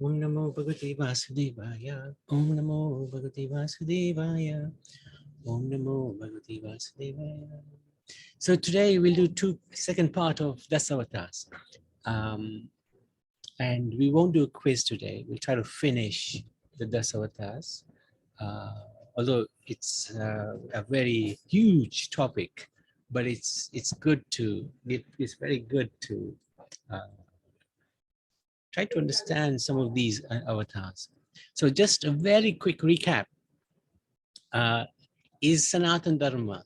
Om Namo Bhagavate Vasudevaya. Om Namo Bhagavate Vasudevaya. Om Namo Bhagavate Vasudevaya. So today we'll do second part of Dasavatars. And we won't do a quiz today. We'll try to finish the Dasavatars. Although it's a very huge topic, but it's very good to try to understand some of these avatars. So just a very quick recap. Is Sanatan Dharma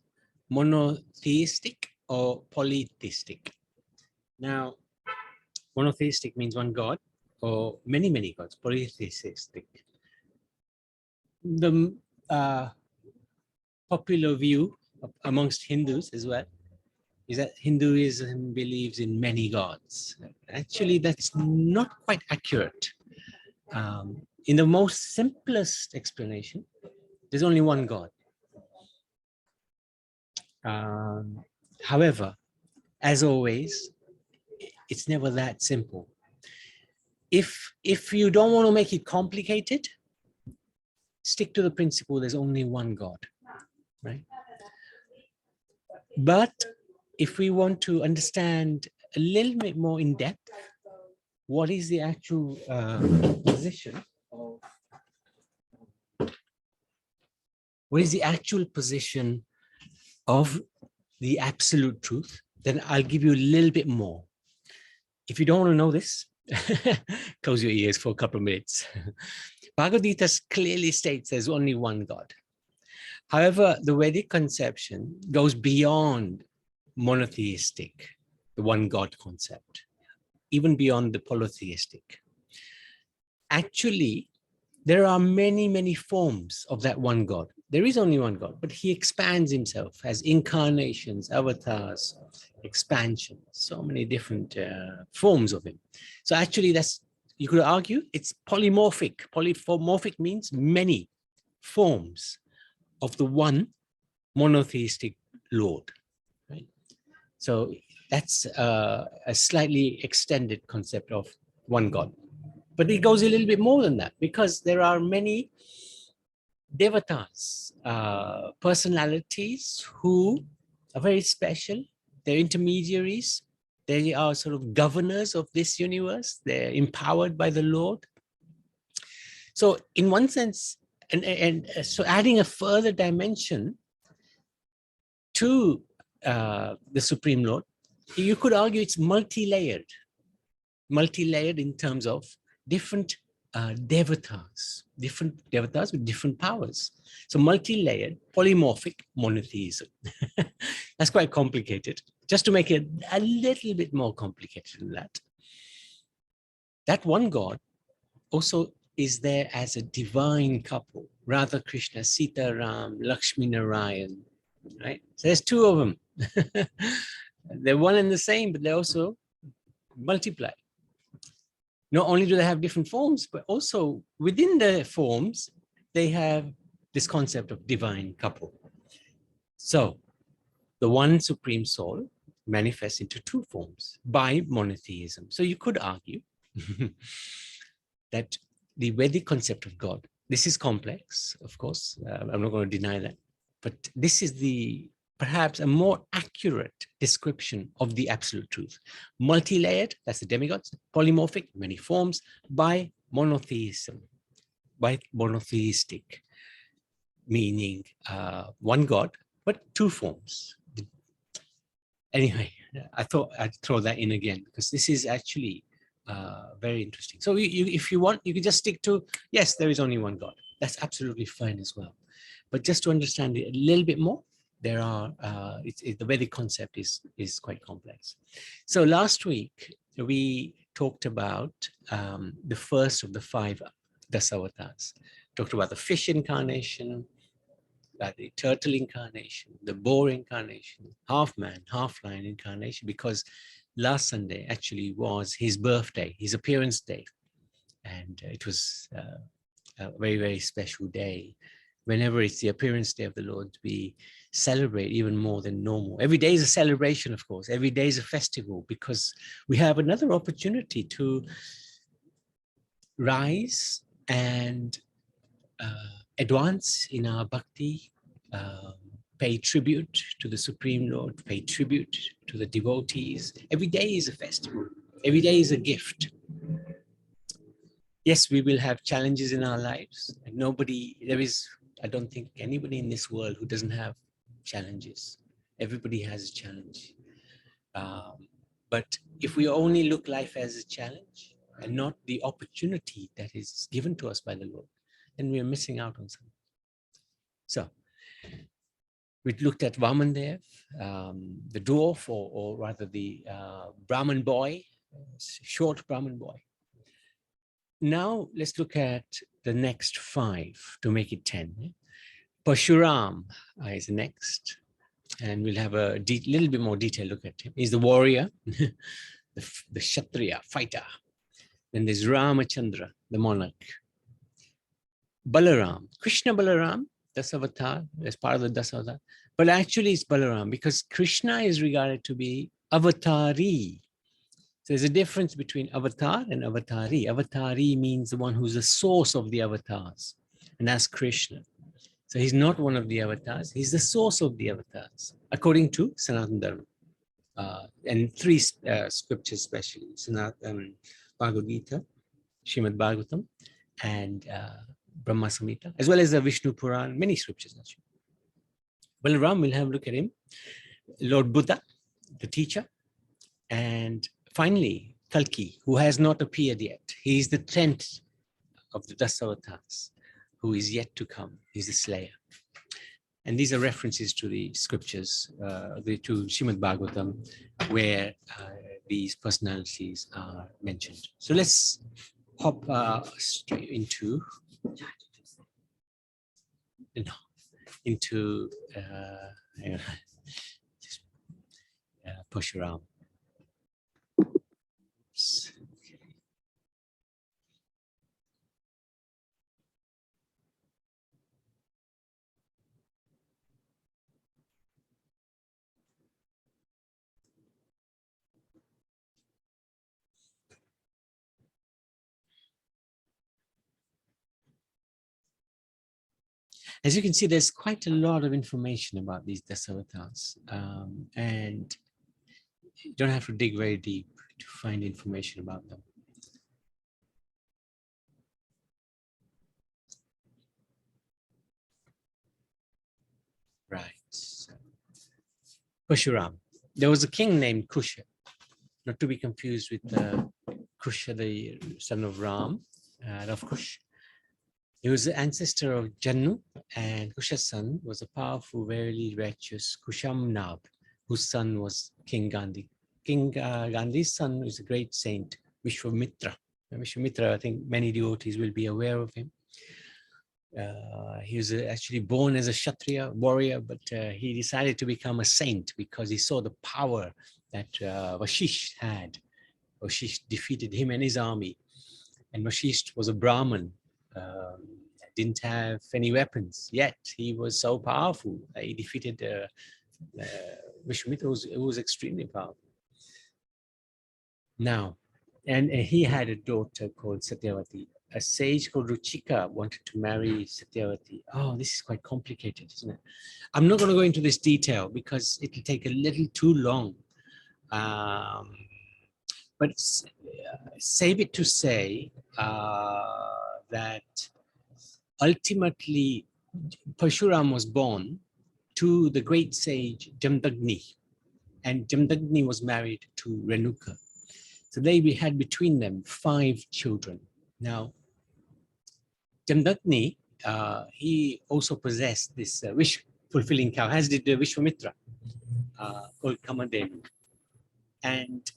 monotheistic or polytheistic? Now, monotheistic means one God or many, many gods, polytheistic. The popular view amongst Hindus as well is that Hinduism believes in many gods. Actually, that's not quite accurate. In the most simplest explanation, there's only one God. However, as always, it's never that simple. If you don't want to make it complicated, stick to the principle there's only one God, right? But if we want to understand a little bit more in depth, what is the actual position of the absolute truth, then I'll give you a little bit more. If you don't want to know this, close your ears for a couple of minutes. Bhagavad Gita clearly states there's only one God. However, the Vedic conception goes beyond monotheistic, the one God concept, even beyond the polytheistic. Actually, there are many, many forms of that one God. There is only one God, but he expands himself as incarnations, avatars, expansions, so many different forms of him. So actually, you could argue it's polymorphic. Polymorphic means many forms of the one monotheistic Lord, right? So that's a slightly extended concept of one God. But it goes a little bit more than that, because there are many devatas, personalities who are very special. They're intermediaries. They are sort of governors of this universe. They're empowered by the Lord. So in one sense, and so adding a further dimension to the Supreme Lord, you could argue it's multi-layered in terms of different devatas with different powers. So multi-layered, polymorphic monotheism. That's quite complicated. Just to make it a little bit more complicated than that. That one God also is there as a divine couple. Radha Krishna, Sita Ram, Lakshmi Narayan, right? So there's two of them. They're one and the same, but they also multiply. Not only do they have different forms, but also within the forms, they have this concept of divine couple. So the one supreme soul manifests into two forms by monotheism. So you could argue that the Vedic concept of God, this is complex, of course, I'm not going to deny that, but this is perhaps a more accurate description of the absolute truth. Multi-layered, that's the demigods, polymorphic, many forms, by monotheism, by monotheistic, meaning one God, but two forms. Anyway, I thought I'd throw that in again, because this is actually very interesting. So if you want, you can just stick to, yes, there is only one God. That's absolutely fine as well. But just to understand it a little bit more, there are, the Vedic concept is quite complex. So last week, we talked about the first of the 5 Dasavatars. Talked about the fish incarnation, the turtle incarnation, the boar incarnation, half man, half lion incarnation, because last Sunday actually was his birthday, his appearance day. And it was a very, very special day. Whenever it's the appearance day of the Lord, we celebrate even more than normal. Every day is a celebration, of course. Every day is a festival, because we have another opportunity to rise and advance in our bhakti, pay tribute to the Supreme Lord, pay tribute to the devotees. Every day is a festival. Every day is a gift. Yes, we will have challenges in our lives. And I don't think anybody in this world who doesn't have challenges. Everybody has a challenge. But if we only look life as a challenge and not the opportunity that is given to us by the Lord, then we are missing out on something. So we looked at Vamandev, the dwarf, or rather the Brahmin boy, short Brahmin boy. Now let's look at the next 5 to make it 10. Parshuram is the next, and we'll have a little bit more detailed look at him. He's the warrior, the Kshatriya fighter. Then there's Ramachandra, the monarch. Balaram, Krishna Balaram, Dasavatar, as part of the Dasavatar. But actually it's Balaram because Krishna is regarded to be avatari. So there's a difference between avatar and avatari. Avatari means the one who's the source of the avatars, and that's Krishna. So he's not one of the avatars, he's the source of the avatars, according to Sanatan Dharma. And 3 scriptures especially, Sanatan, Bhagavad Gita, Srimad Bhagavatam, and Brahma Samhita, as well as the Vishnu Puran, many scriptures actually. Balaram, we'll have a look at him. Lord Buddha, the teacher, and finally, Kalki, who has not appeared yet. He is the 10th of the Dasavatars, who is yet to come. He's the slayer. And these are references to the scriptures, to Srimad Bhagavatam, where these personalities are mentioned. So let's hop straight into Parshuram. As you can see, there's quite a lot of information about these Dasavatars, and you don't have to dig very deep to find information about them. Right. So, Parshuram. There was a king named Kusha, not to be confused with Kusha, the son of Ram, of Kush. He was the ancestor of Jannu, and Kusha's son was a powerful, very righteous Kushamnab, whose son was King Gandhi. King Gandhi's son was a great saint, Vishwamitra. Vishwamitra, I think many devotees will be aware of him. He was actually born as a Kshatriya warrior, but he decided to become a saint because he saw the power that Vashisht had. Vashisht defeated him and his army, and Vashisht was a Brahmin. Didn't have any weapons, yet he was so powerful. He defeated Vishwamitra, who was extremely powerful. Now, and he had a daughter called Satyavati. A sage called Ruchika wanted to marry Satyavati. Oh, this is quite complicated, isn't it? I'm not going to go into this detail because it will take a little too long. But save it to say that ultimately Parshuram was born to the great sage Jamdagni, and Jamdagni was married to Renuka. So they had between them 5 children. Now, Jamdagni, he also possessed this wish-fulfilling cow, as did Vishwamitra, called Kamadevu. And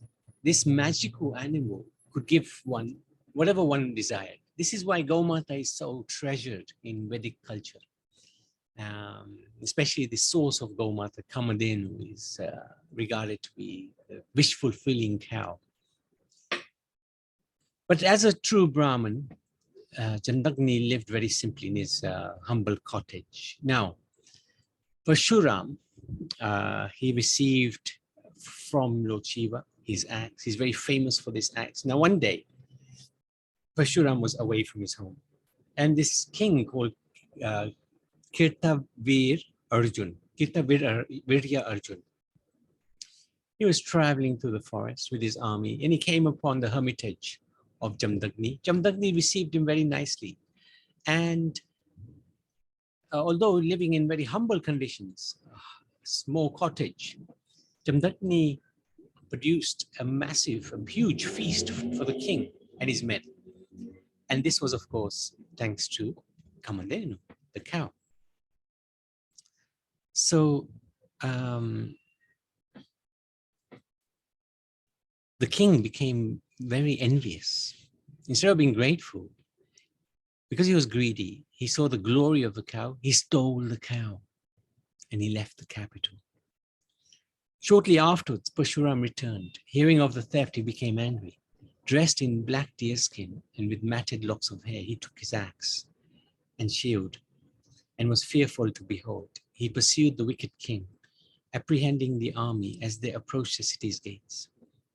this magical animal could give one whatever one desired. This is why Gaumata is so treasured in Vedic culture. Especially the source of Gaumata, Kamadenu, is regarded to be the wish-fulfilling cow. But as a true Brahmin, Jamdagni lived very simply in his humble cottage. Now, Parshuram, he received from Lord Shiva his axe. He's very famous for this axe. Now, one day, Parshuram was away from his home. And this king called Kirtavir Virya Arjun, he was traveling through the forest with his army, and he came upon the hermitage of Jamdagni. Jamdagni received him very nicely. And although living in very humble conditions, a small cottage, Jamdagni produced a huge feast for the king and his men. And this was, of course, thanks to Kamadhenu, the cow. So the king became very envious. Instead of being grateful, because he was greedy, he saw the glory of the cow, he stole the cow, and he left the capital. Shortly afterwards, Parshuram returned. Hearing of the theft, he became angry. Dressed in black deerskin and with matted locks of hair, he took his axe and shield and was fearful to behold. He pursued the wicked king, apprehending the army as they approached the city's gates.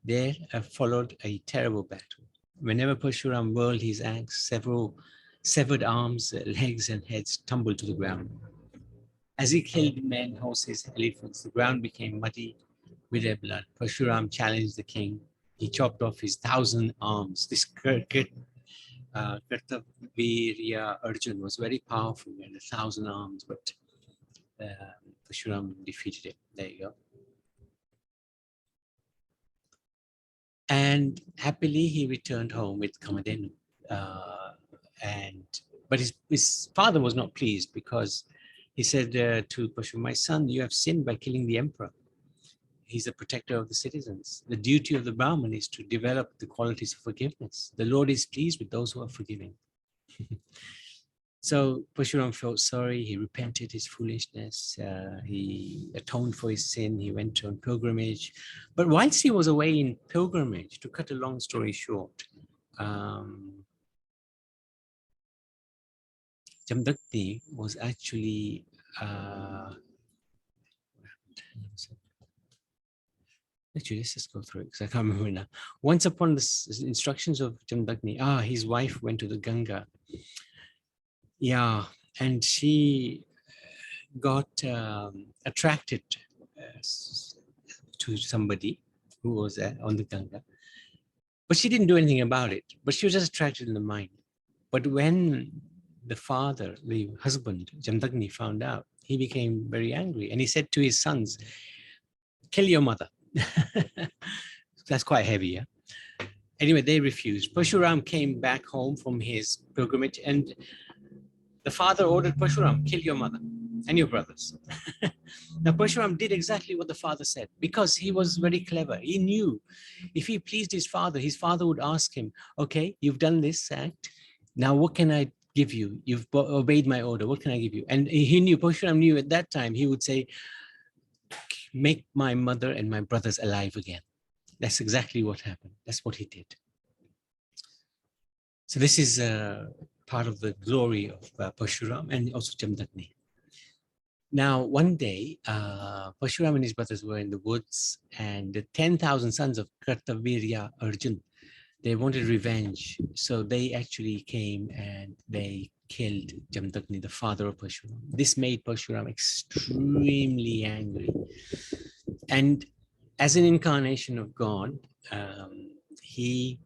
There followed a terrible battle. Whenever Parshuram whirled his axe, several severed arms, legs, and heads tumbled to the ground. As he killed men, horses, elephants, the ground became muddy with their blood. Parshuram challenged the king. He chopped off his 1,000 arms. This Kartavirya Arjun was very powerful and 1,000 arms, but Parshuram defeated him. There you go. And happily, he returned home with Kamadhenu. But his father was not pleased, because he said to Parshuram, "My son, you have sinned by killing the emperor. He's the protector of the citizens. The duty of the Brahman is to develop the qualities of forgiveness. The Lord is pleased with those who are forgiving." So Parshuram felt sorry. He repented his foolishness. He atoned for his sin. He went on pilgrimage. But whilst he was away in pilgrimage, to cut a long story short, Jamdagni was actually actually, let's just go through it, because I can't remember now. Once upon the instructions of Jamdagni, his wife went to the Ganga. Yeah, and she got attracted to somebody who was on the Ganga. But she didn't do anything about it. But she was just attracted in the mind. But when the father, the husband, Jamdagni, found out, he became very angry. And he said to his sons, "Kill your mother." That's quite heavy, yeah? Anyway, they refused. Parshuram came back home from his pilgrimage, and the father ordered Parshuram, "Kill your mother and your brothers." Now, Parshuram did exactly what the father said, because he was very clever. He knew if he pleased his father would ask him, "Okay, you've done this act. Now, what can I give you? You've obeyed my order. What can I give you?" And he knew, Parshuram knew at that time, he would say, "Make my mother and my brothers alive again." That's exactly what happened. That's what he did. So this is part of the glory of Parshuram and also Jamdagni. Now, one day, Parshuram and his brothers were in the woods, and the 10,000 sons of Kartavirya Arjun, they wanted revenge. So they actually came and they killed Jamdagni, the father of Parshuram. This made Parshuram extremely angry. And as an incarnation of God, he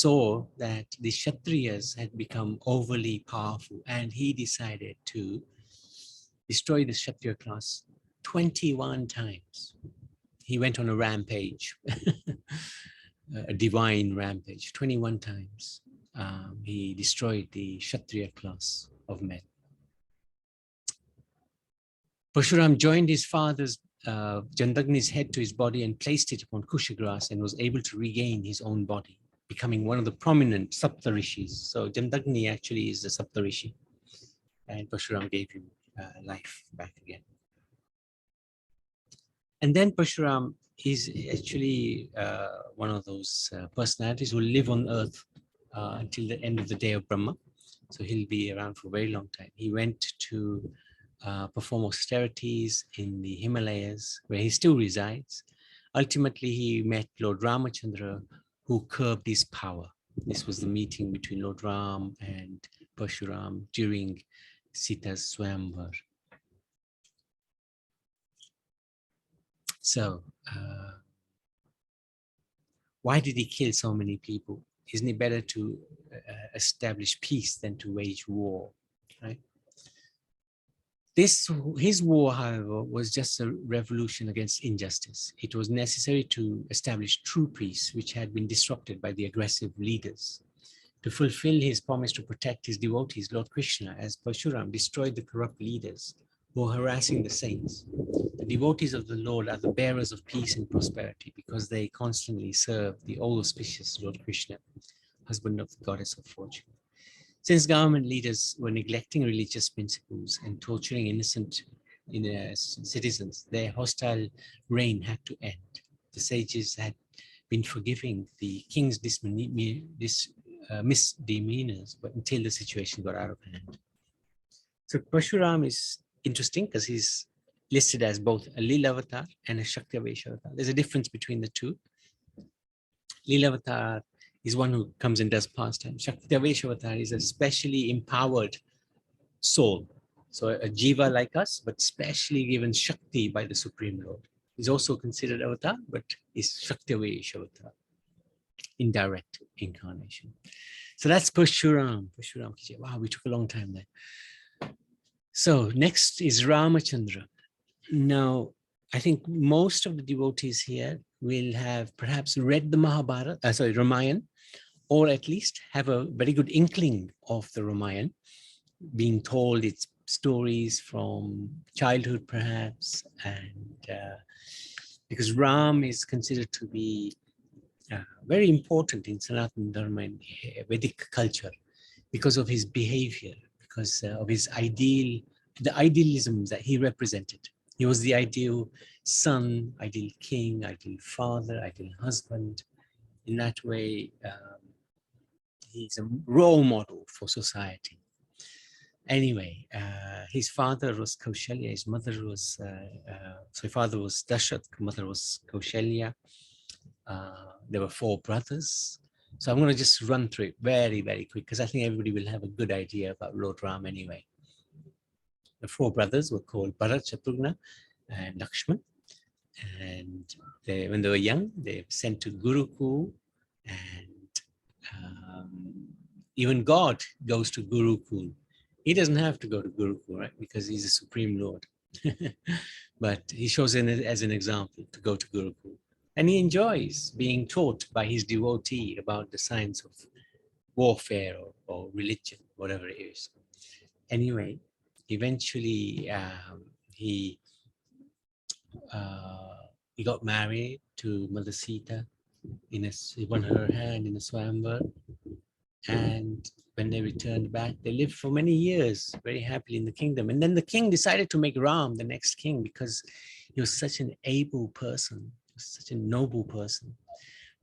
saw that the Kshatriyas had become overly powerful, and he decided to destroy the Kshatriya class 21 times. He went on a rampage, a divine rampage, 21 times. He destroyed the Kshatriya class of men. Parshuram joined his father's Jamdagni's head to his body and placed it upon Kusha grass, and was able to regain his own body, becoming one of the prominent Saptarishis. So Jamdagni actually is a Saptarishi, and Parshuram gave him life back again. And then Parshuram is actually one of those personalities who live on earth until the end of the day of Brahma. So he'll be around for a very long time. He went to perform austerities in the Himalayas, where he still resides. Ultimately, he met Lord Ramachandra, who curbed his power. This was the meeting between Lord Ram and Parshuram during Sita's Swayamvar. So, why did he kill so many people? Isn't it better to establish peace than to wage war, right? His war, however, was just a revolution against injustice. It was necessary to establish true peace, which had been disrupted by the aggressive leaders. To fulfill his promise to protect his devotees, Lord Krishna, as Parshuram, destroyed the corrupt leaders who were harassing the saints. The devotees of the Lord are the bearers of peace and prosperity because they constantly serve the all-auspicious Lord Krishna, husband of the goddess of fortune. Since government leaders were neglecting religious principles and torturing innocent citizens, their hostile reign had to end. The sages had been forgiving the king's misdemeanors, but until the situation got out of hand. So Parshuram is interesting because he's listed as both a Lila avatar and a Shakti avatar. There's a difference between the two. Lila avatar is one who comes and does pastime. Shakti avatar is a specially empowered soul. So a jiva like us, but specially given Shakti by the Supreme Lord. He's also considered avatar, but is Shakti avatar, indirect incarnation. So that's Parshuram. Wow, we took a long time there. So next is Ramachandra. Now, I think most of the devotees here will have perhaps read the Mahabharata, Ramayana, or at least have a very good inkling of the Ramayana, being told its stories from childhood perhaps, and because Ram is considered to be very important in Sanatan Dharma and Vedic culture because of his behavior, because of his the idealism that he represented. He was the ideal son, ideal king, ideal father, ideal husband. In that way, he's a role model for society. Anyway, his father was Kaushalya, his mother was, so father was Dasharatha, mother was Kaushalya. There were 4 brothers. So I'm going to just run through it very, very quick because I think everybody will have a good idea about Lord Ram anyway. The 4 brothers were called Bharat, Shatrughna, and Lakshman. And when they were young, they were sent to Gurukul, and even God goes to Gurukul. He doesn't have to go to Gurukul, right? Because he's a Supreme Lord. But he shows it as an example to go to Gurukul. And he enjoys being taught by his devotee about the science of warfare or religion, whatever it is. Anyway, eventually he got married to Mother Sita. He won her hand in a Swayamvar. And when they returned back, they lived for many years very happily in the kingdom. And then the king decided to make Ram the next king because he was such an able person, such a noble person.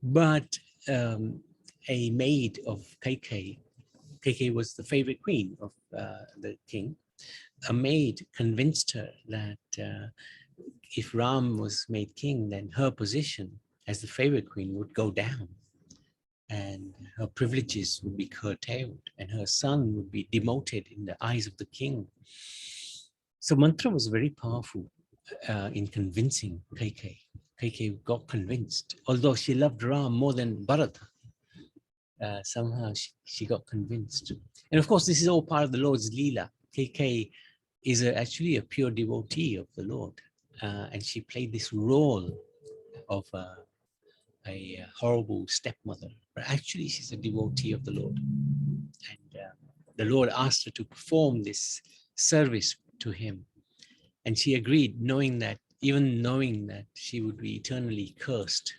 But a maid of Kaikeyi was the favorite queen of the king. A maid convinced her that if Ram was made king, then her position as the favorite queen would go down, and her privileges would be curtailed, and her son would be demoted in the eyes of the king. So mantra was very powerful in convincing Kaikeyi. Kaikeyi got convinced, although she loved Ram more than Bharata. Somehow she got convinced. And of course, this is all part of the Lord's Leela. Kaikeyi is actually a pure devotee of the Lord. And she played this role of a horrible stepmother, but actually she's a devotee of the Lord. And the Lord asked her to perform this service to him. And she agreed, knowing that she would be eternally cursed.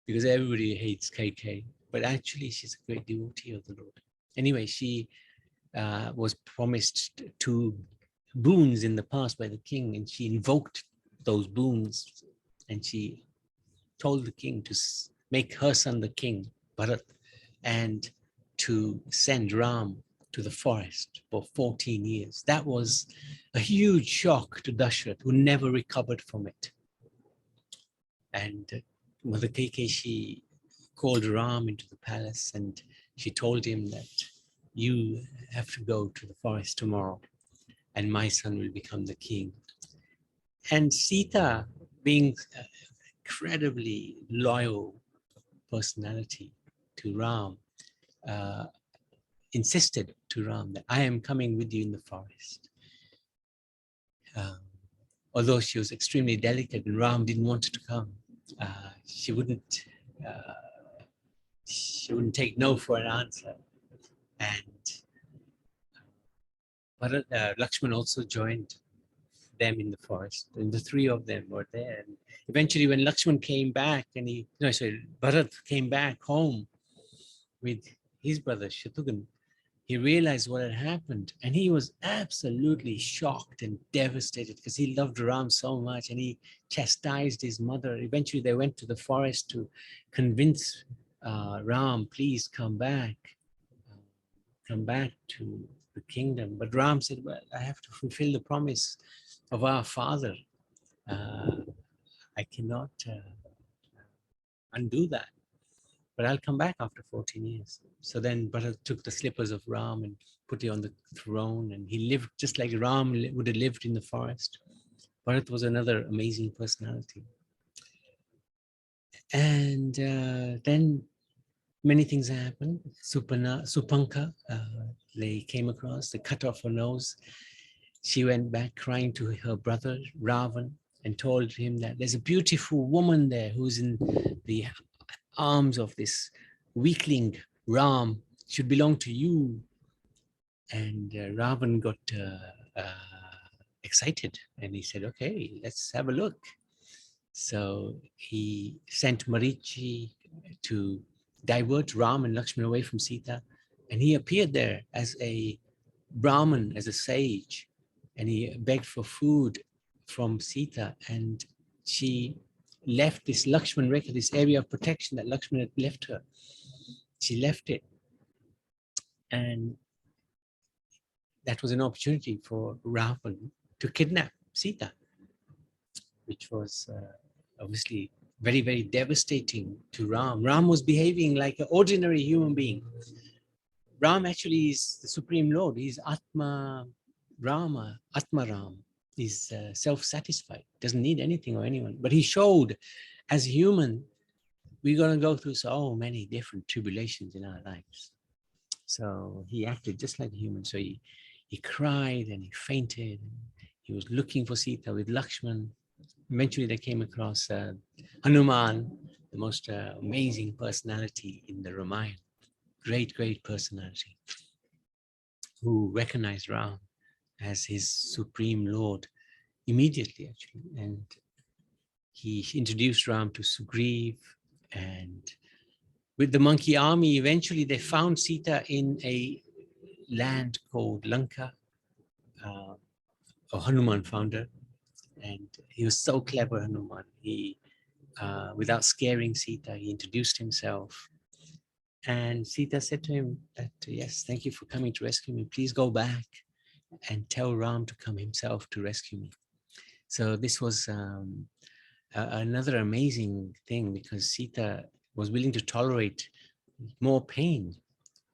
Because everybody hates Kaikeyi, but actually she's a great devotee of the Lord. Anyway, she was promised 2 boons in the past by the king, and she invoked those boons, and she told the king to make her son the king, Bharat, and to send Ram to the forest for 14 years. That was a huge shock to Dasharatha, who never recovered from it. And Mother Kaikeyi, she called Ram into the palace, and she told him that you have to go to the forest tomorrow and my son will become the king. And Sita, being an incredibly loyal personality to Ram, insisted to Ram that I am coming with you in the forest. Although she was extremely delicate and Ram didn't want her to come, she wouldn't take no for an answer. And Lakshman also joined them in the forest, and the three of them were there. And eventually, when Lakshman came back, and Bharat came back home with his brother Shatrughna, he realized what had happened, and he was absolutely shocked and devastated because he loved Ram so much, and he chastised his mother. Eventually, they went to the forest to convince Ram, please come back to the kingdom. But Ram said, well, I have to fulfill the promise of our father. I cannot undo that, but I'll come back after 14 years. So then Bharat took the slippers of Ram and put it on the throne, and he lived just like Ram would have lived in the forest. Bharat was another amazing personality. And then many things happened. Supanka, they came across, they cut off her nose. She went back crying to her brother Ravan and told him that there's a beautiful woman there who's in the arms of this weakling Ram, should belong to you. And Ravan got excited, and he said, okay, let's have a look. So he sent Marichi to divert Ram and Lakshman away from Sita, and he appeared there as a Brahmin, as a sage, and he begged for food from Sita, and she left this Lakshman Rekha, this area of protection that Lakshman had left her. She left it, and that was an opportunity for Ravan to kidnap Sita, which was obviously very, very devastating to Ram. Ram was behaving like an ordinary human being. Ram actually is the Supreme Lord. He's Atma Rama, Atma Ram. He's self-satisfied, doesn't need anything or anyone. But he showed, as human, we're going to go through so many different tribulations in our lives. So he acted just like a human. So he cried and he fainted. He was looking for Sita with Lakshman. Eventually they came across Hanuman, the most amazing personality in the Ramayana. Great, great personality, who recognized Ram as his supreme lord immediately, actually. And he introduced Ram to Sugriv, and with the monkey army, eventually they found Sita in a land called Lanka, or Hanuman found her. And he was so clever, Hanuman. He, without scaring Sita, he introduced himself. And Sita said to him that, yes, thank you for coming to rescue me. Please go back and tell Ram to come himself to rescue me. So this was another amazing thing, because Sita was willing to tolerate more pain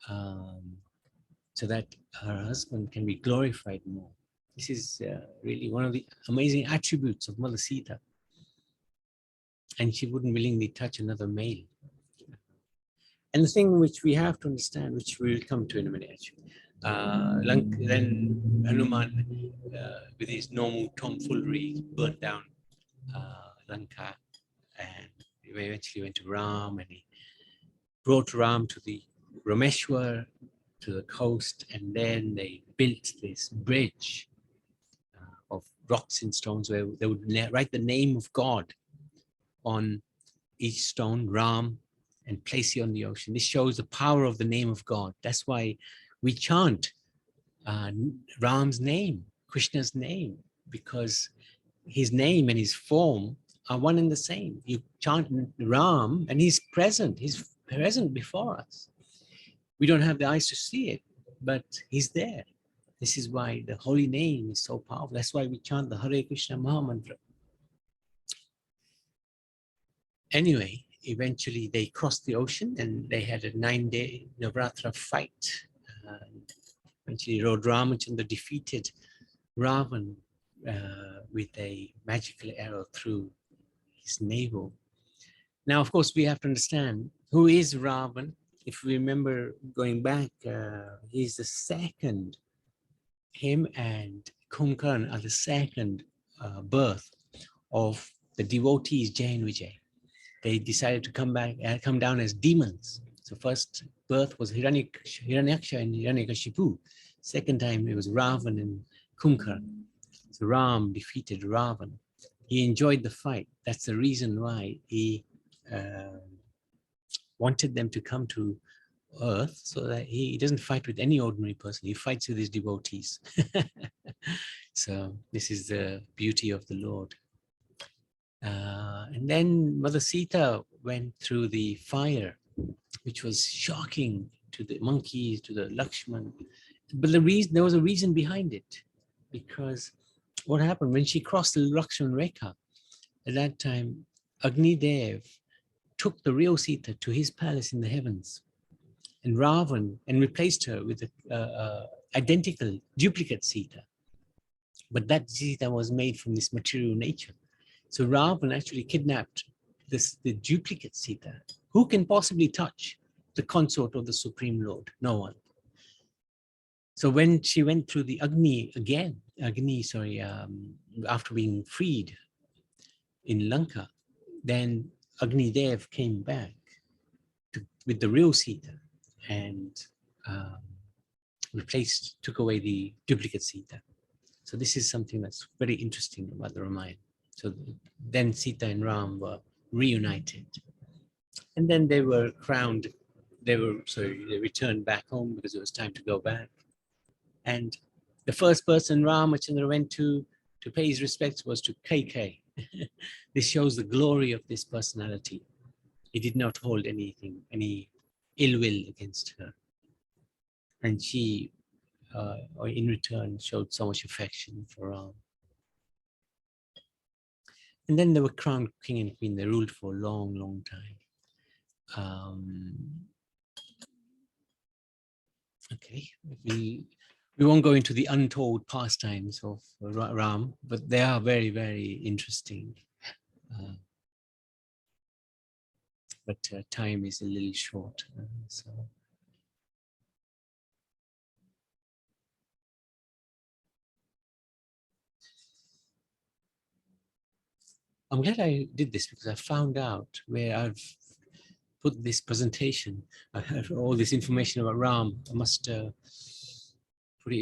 so that her husband can be glorified more. This is really one of the amazing attributes of Mother Sita. And she wouldn't willingly touch another male. And the thing which we have to understand, which we will come to in a minute, actually, then Hanuman, with his normal tomfoolery, burnt down Lanka, and he eventually went to Ram, and he brought Ram to the Rameshwar, to the coast, and then they built this bridge of rocks and stones where they would write the name of God on each stone, Ram, and place it on the ocean. This shows the power of the name of God. That's why we chant Ram's name, Krishna's name, because his name and his form are one and the same. You chant Ram and he's present before us. We don't have the eyes to see it, but he's there. This is why the holy name is so powerful. That's why we chant the Hare Krishna Maha Mantra. Anyway, eventually they crossed the ocean and they had a 9-day Navratra fight. Eventually Lord Ramachandra defeated Ravan with a magical arrow through his navel. Now, of course, we have to understand who is Ravan. If we remember going back, he's the second, him and Kumbhakarna are the second birth of the devotees Jay and Vijay. They decided to come down as demons. So first birth was Hiranyaksha and Hiranyakashipu. Second time it was Ravan and Kumbhakarna. So Ram defeated Ravan. He enjoyed the fight. That's the reason why he wanted them to come to earth, so that he doesn't fight with any ordinary person. He fights with his devotees. So this is the beauty of the Lord. And then Mother Sita went through the fire, which was shocking to the monkeys, to the Lakshman. But there was a reason behind it, because what happened when she crossed the Lakshman Rekha, at that time, Agni Dev took the real Sita to his palace in the heavens, and Ravan, and replaced her with an identical duplicate Sita. But that Sita was made from this material nature. So Ravan actually kidnapped the duplicate Sita. Who can possibly touch the consort of the Supreme Lord? No one. So when she went through the after being freed in Lanka, then Agni Dev came back with the real Sita and took away the duplicate Sita. So this is something that's very interesting about the Ramayana. So then Sita and Ram were reunited. And then they were crowned, they returned back home because it was time to go back. And the first person Ramachandra went to pay his respects was to Kaikai. This shows the glory of this personality. He did not hold any ill will against her. And she, in return, showed so much affection for Ram. And then they were crowned king and queen. They ruled for a long, long time. Okay, we won't go into the untold pastimes of Ram, but they are very, very interesting. But time is a little short, so. I'm glad I did this because I found out where I've put this presentation. I have all this information about Ram. I must put it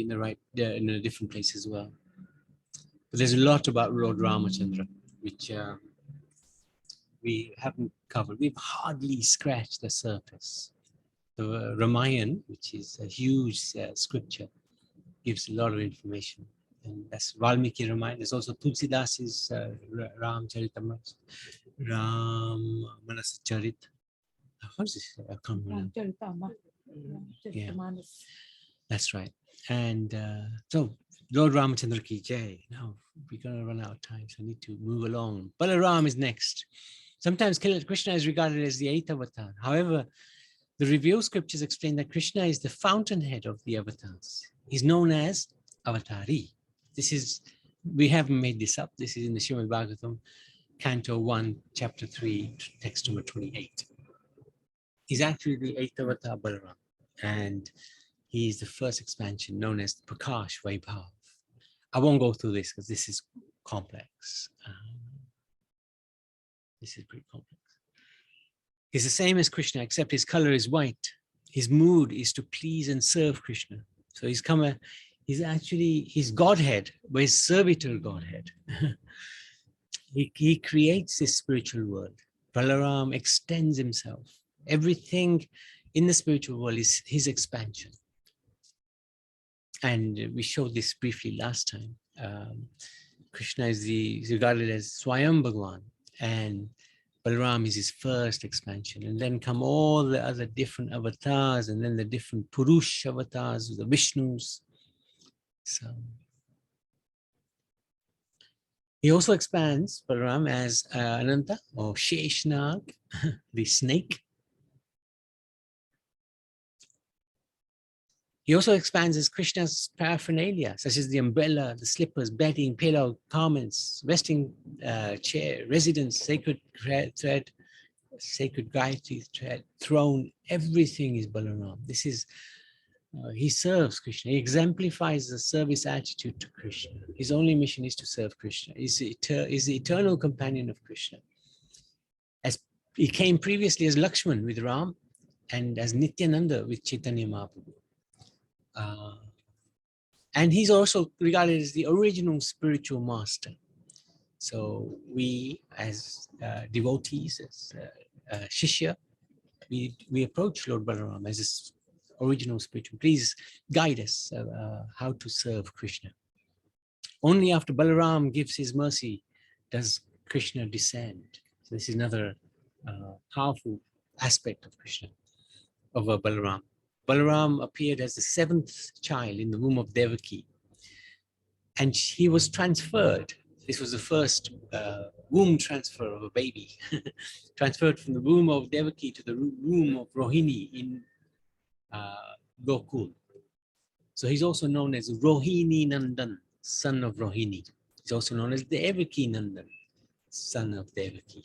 in a different place as well. But there's a lot about Lord Ramachandra, which we haven't covered. We've hardly scratched the surface. The Ramayana, which is a huge scripture, gives a lot of information. And that's Valmiki Ramayana. There's also Tulsidas's Ram Charitamrita, Ram Manasacharit. How is this? I can't remember. Yeah, that's right. And so Lord Ramachandra ki jai. Now we're going to run out of time, so I need to move along. Balaram is next. Sometimes Krishna is regarded as the 8th avatar. However, the review scriptures explain that Krishna is the fountainhead of the avatars. He's known as Avatari. We haven't made this up. This is in the Srimad Bhagavatam, Canto 1, Chapter 3, text number 28. He's actually the 8th avatar Balaram, and he is the first expansion known as Prakash Vaibhav. I won't go through this because this is complex. This is pretty complex. He's the same as Krishna, except his color is white. His mood is to please and serve Krishna. So he's actually his Godhead, but his servitor Godhead. He creates this spiritual world. Balaram extends himself. Everything in the spiritual world is his expansion. And we showed this briefly last time. Krishna is regarded as Swayam Bhagwan, and Balaram is his first expansion. And then come all the other different avatars, and then the different Purush avatars, the Vishnus. So He also expands Balaram as Ananta or Sheshnag, the snake. He also expands as Krishna's paraphernalia, such as the umbrella, the slippers, bedding, pillow, garments, resting chair, residence, sacred thread, sacred Gayatri thread, throne. Everything is Balaram. This is, he serves Krishna. He exemplifies the service attitude to Krishna. His only mission is to serve Krishna. He's the eternal companion of Krishna. As he came previously as Lakshman with Ram and as Nityananda with Chaitanya Mahaprabhu. And he's also regarded as the original spiritual master. So we as devotees, as Shishya, we approach Lord Balaram as this original spiritual. Please guide us how to serve Krishna. Only after Balaram gives his mercy does Krishna descend. So this is another powerful aspect of Krishna, of Balaram. Balaram appeared as the 7th child in the womb of Devaki. And he was transferred. This was the first womb transfer of a baby. Transferred from the womb of Devaki to the womb of Rohini in Gokul. So he's also known as Rohini Nandan, son of Rohini. He's also known as Devaki Nandan, son of Devaki.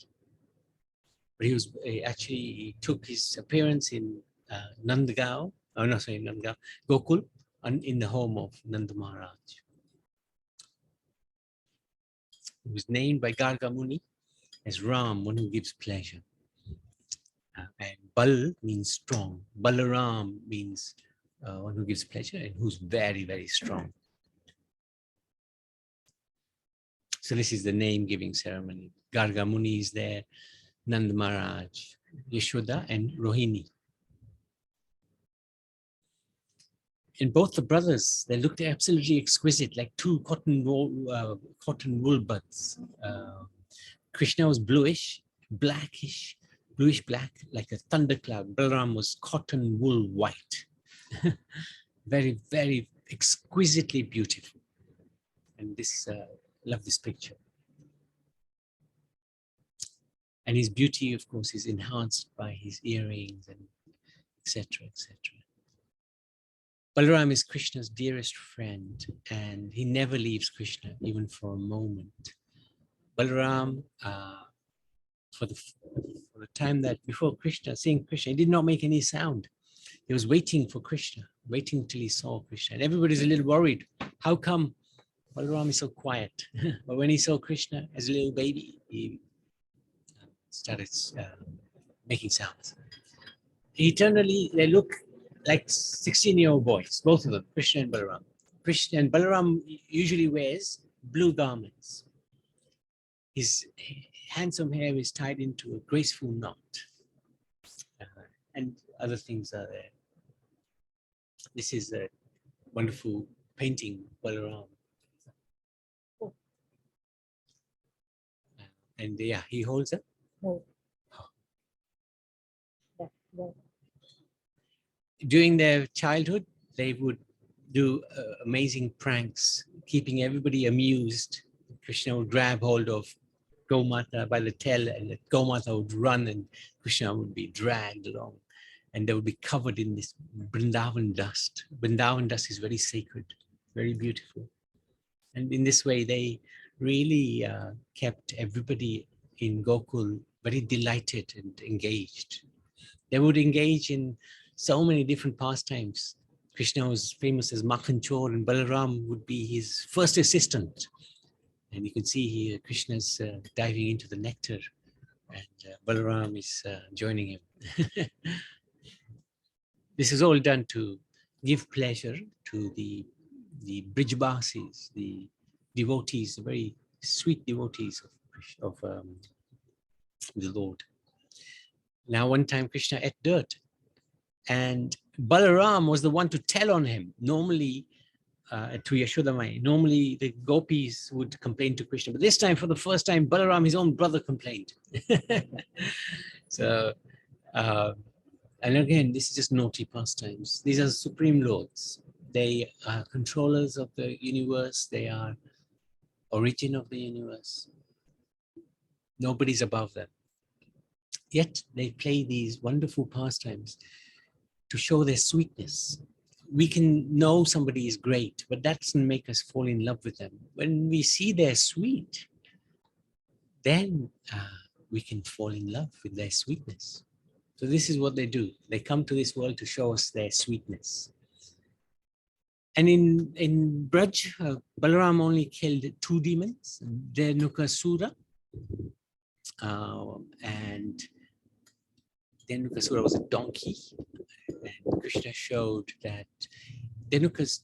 But he actually took his appearance in Nandagaon, Gokul, in the home of Nanda Maharaj. He was named by Garga Muni as Ram, one who gives pleasure. And Bal means strong. Balaram means one who gives pleasure and who's very, very strong. So this is the name-giving ceremony. Garga Muni is there, Nanda Maharaj, Yashoda, and Rohini. In both the brothers, they looked absolutely exquisite, like two cotton wool buds. Krishna was bluish, blackish, bluish black, like a thundercloud. Balaram was cotton wool white. Very, very exquisitely beautiful. And this, love this picture. And his beauty, of course, is enhanced by his earrings and etc., etc. Balaram is Krishna's dearest friend, and he never leaves Krishna, even for a moment. Balaram, for the time that before Krishna, seeing Krishna, he did not make any sound. He was waiting for Krishna, waiting till he saw Krishna. And everybody's a little worried. How come Balaram is so quiet? But when he saw Krishna as a little baby, he started making sounds. Eternally, they look like 16-year-old boys, both of them, Krishna and Balaram. Krishna and Balaram usually wears blue garments. His handsome hair is tied into a graceful knot. And other things are there. This is a wonderful painting, Balaram. And yeah, he holds it. Oh. During their childhood, they would do amazing pranks, keeping everybody amused. Krishna would grab hold of Gomata by the tail, and the Gomata would run, and Krishna would be dragged along, and they would be covered in this Vrindavan dust. Vrindavan dust is very sacred, very beautiful. And in this way, they really kept everybody in Gokul very delighted and engaged. They would engage in so many different pastimes. Krishna was famous as Makhanchor, and Balaram would be his first assistant. And you can see here Krishna's diving into the nectar, and Balaram is joining him. This is all done to give pleasure to the Brijbasis, the devotees, the very sweet devotees of the Lord. Now, one time Krishna ate dirt, and Balaram was the one to tell on him. Normally, to Yashodamai, normally the gopis would complain to Krishna, but this time, for the first time, Balaram, his own brother, complained. So, and again, this is just naughty pastimes. These are supreme lords. They are controllers of the universe. They are origin of the universe. Nobody's above them. Yet they play these wonderful pastimes to show their sweetness. We can know somebody is great, but that doesn't make us fall in love with them. When we see they're sweet, then we can fall in love with their sweetness. So this is what they do. They come to this world to show us their sweetness. And in Braj, Balaram only killed 2 demons, Dhenukasura, and Dhenukasura was a donkey. And Krishna showed that Dhenukas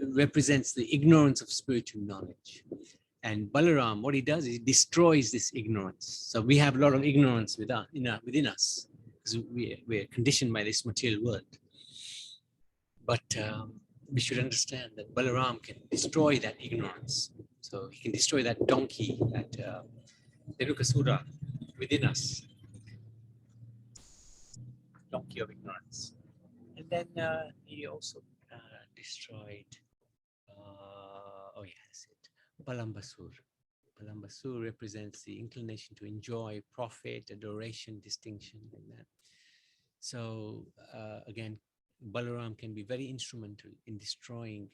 represents the ignorance of spiritual knowledge. And Balaram, what he does is he destroys this ignorance. So we have a lot of ignorance within us, because we're conditioned by this material world. But we should understand that Balaram can destroy that ignorance. So he can destroy that donkey, that Dhenukasura within us, donkey of ignorance. And then he also destroyed, Balambasur. Balambasur represents the inclination to enjoy profit, adoration, distinction, and that. So again, Balaram can be very instrumental in destroying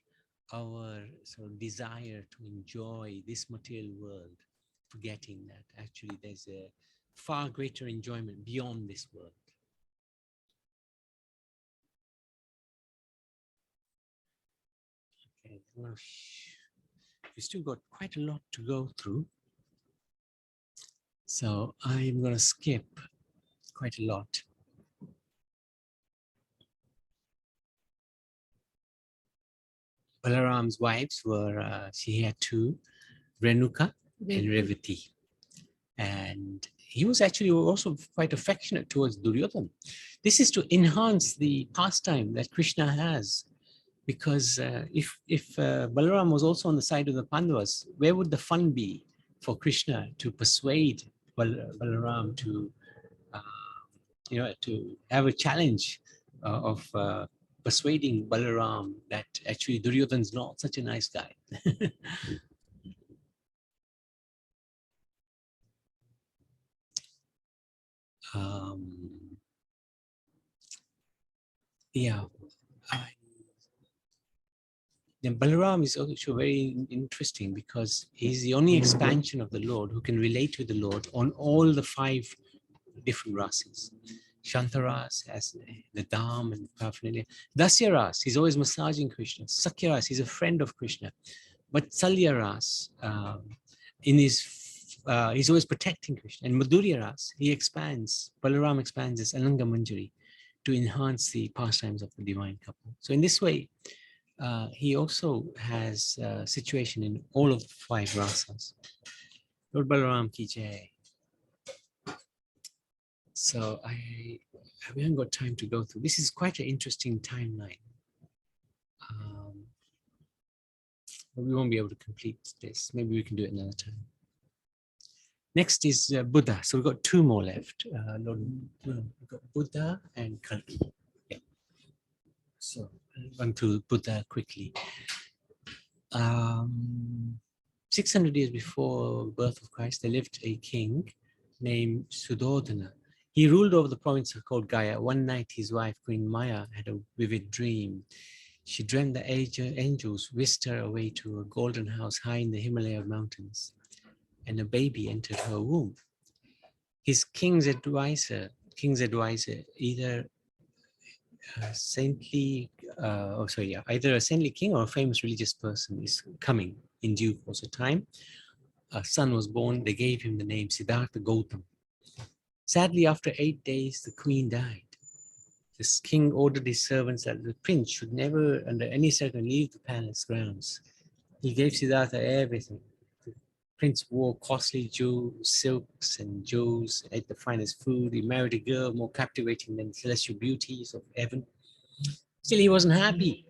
our sort of desire to enjoy this material world, forgetting that actually there's a far greater enjoyment beyond this world. Okay, we still got quite a lot to go through. So I'm going to skip quite a lot. Balaram's wives were, she had 2, Renuka and Revati. And he was actually also quite affectionate towards Duryodhana. This is to enhance the pastime that Krishna has. Because if Balaram was also on the side of the Pandavas, where would the fun be for Krishna to persuade Balaram to, to have a challenge of persuading Balaram that actually Duryodhana is not such a nice guy. Then Balaram is also very interesting because he's the only expansion of the Lord who can relate with the Lord on all the 5 different rases. Shantaras has the Dham and paraphernalia. Dasyaras, he's always massaging Krishna. Sakyaras, he's a friend of Krishna. But Salyaras, he's always protecting Krishna. And Madhuryaras, he expands, Balaram expands his Ananga Manjari to enhance the pastimes of the divine couple. So in this way, he also has a situation in all of the 5 rasas. Lord Balaram ki jai. So we haven't got time to go through. This is quite an interesting timeline. But we won't be able to complete this. Maybe we can do it another time. Next is Buddha. So we've got 2 more left. We've got Buddha and Kalki. Yeah. So I'll run through Buddha quickly. 600 years before the birth of Christ, there lived a king named Suddhodana. He ruled over the province called Gaya. One night, his wife, Queen Maya, had a vivid dream. She dreamt the angels whisked her away to a golden house high in the Himalaya mountains, and a baby entered her womb. His king's advisor, either a saintly, either a saintly king or a famous religious person is coming in due course of time. A son was born. They gave him the name Siddhartha Gautam. Sadly, after 8 days, the queen died. This king ordered his servants that the prince should never, under any circumstance, leave the palace grounds. He gave Siddhartha everything. The prince wore costly jewels, silks and jewels, ate the finest food. He married a girl more captivating than celestial beauties of heaven. Still, he wasn't happy.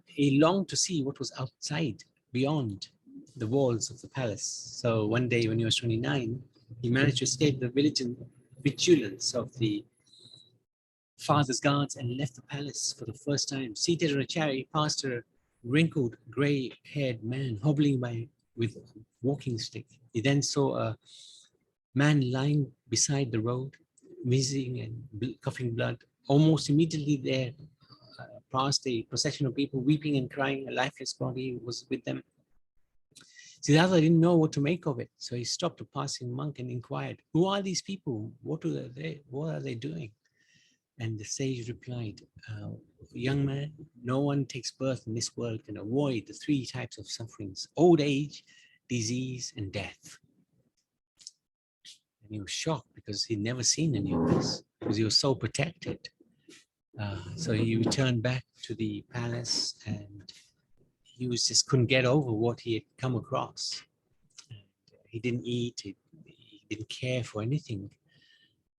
He longed to see what was outside, beyond the walls of the palace. So one day when he was 29, he managed to escape the vigilance of the father's guards and left the palace for the first time. Seated on a chariot, he passed a wrinkled, grey-haired man hobbling by with a walking stick. He then saw a man lying beside the road, wheezing and coughing blood. Almost immediately there passed a procession of people weeping and crying. A lifeless body was with them. Siddhartha didn't know what to make of it, so he stopped a passing monk and inquired, "Who are these people? What are they doing?" And the sage replied, "Young man, no one takes birth in this world can avoid the three types of sufferings: old age, disease, and death." And he was shocked because he'd never seen any of this, because he was so protected. So he returned back to the palace, and he just couldn't get over what he had come across. And he didn't eat, he didn't care for anything.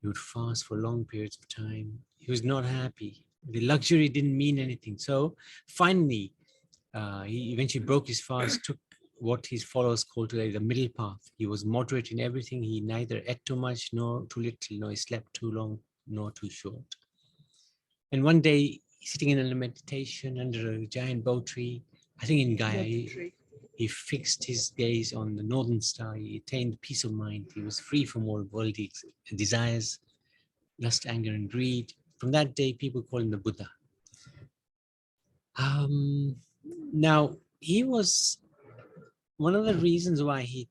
He would fast for long periods of time. He was not happy. The luxury didn't mean anything. So finally, he eventually broke his fast, took what his followers called today the middle path. He was moderate in everything. He neither ate too much nor too little, nor he slept too long nor too short. And one day, sitting in a meditation under a giant bow tree, I think in Gaia, he fixed his gaze on the northern star. He attained peace of mind. He was free from all worldly desires, lust, anger, and greed. From that day, people call him the Buddha. Now, he was one of the reasons why he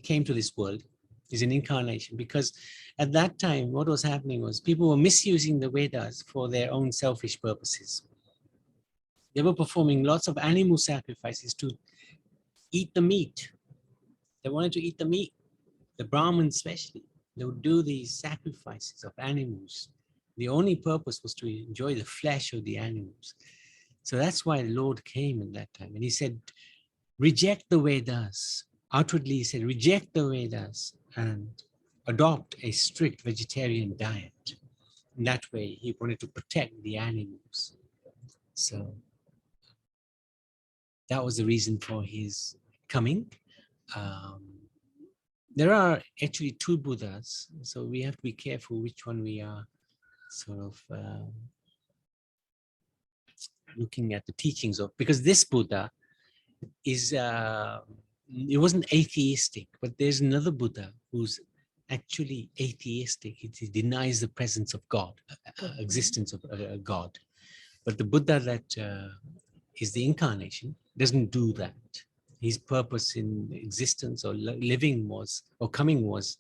came to this world is an incarnation, because at that time, what was happening was people were misusing the Vedas for their own selfish purposes. They were performing lots of animal sacrifices to eat the meat. They wanted to eat the meat, the Brahmins especially. They would do these sacrifices of animals. The only purpose was to enjoy the flesh of the animals. So that's why the Lord came at that time. And he said, reject the Vedas. Outwardly, he said, reject the Vedas and adopt a strict vegetarian diet. In that way, he wanted to protect the animals. So that was the reason for his coming. There are actually two Buddhas, so we have to be careful which one we are sort of looking at the teachings of, because this Buddha is, it wasn't atheistic, but there's another Buddha who's actually atheistic. He denies the presence of God, existence of God. But the Buddha that is the incarnation doesn't do that. His purpose in existence or living was, or coming was,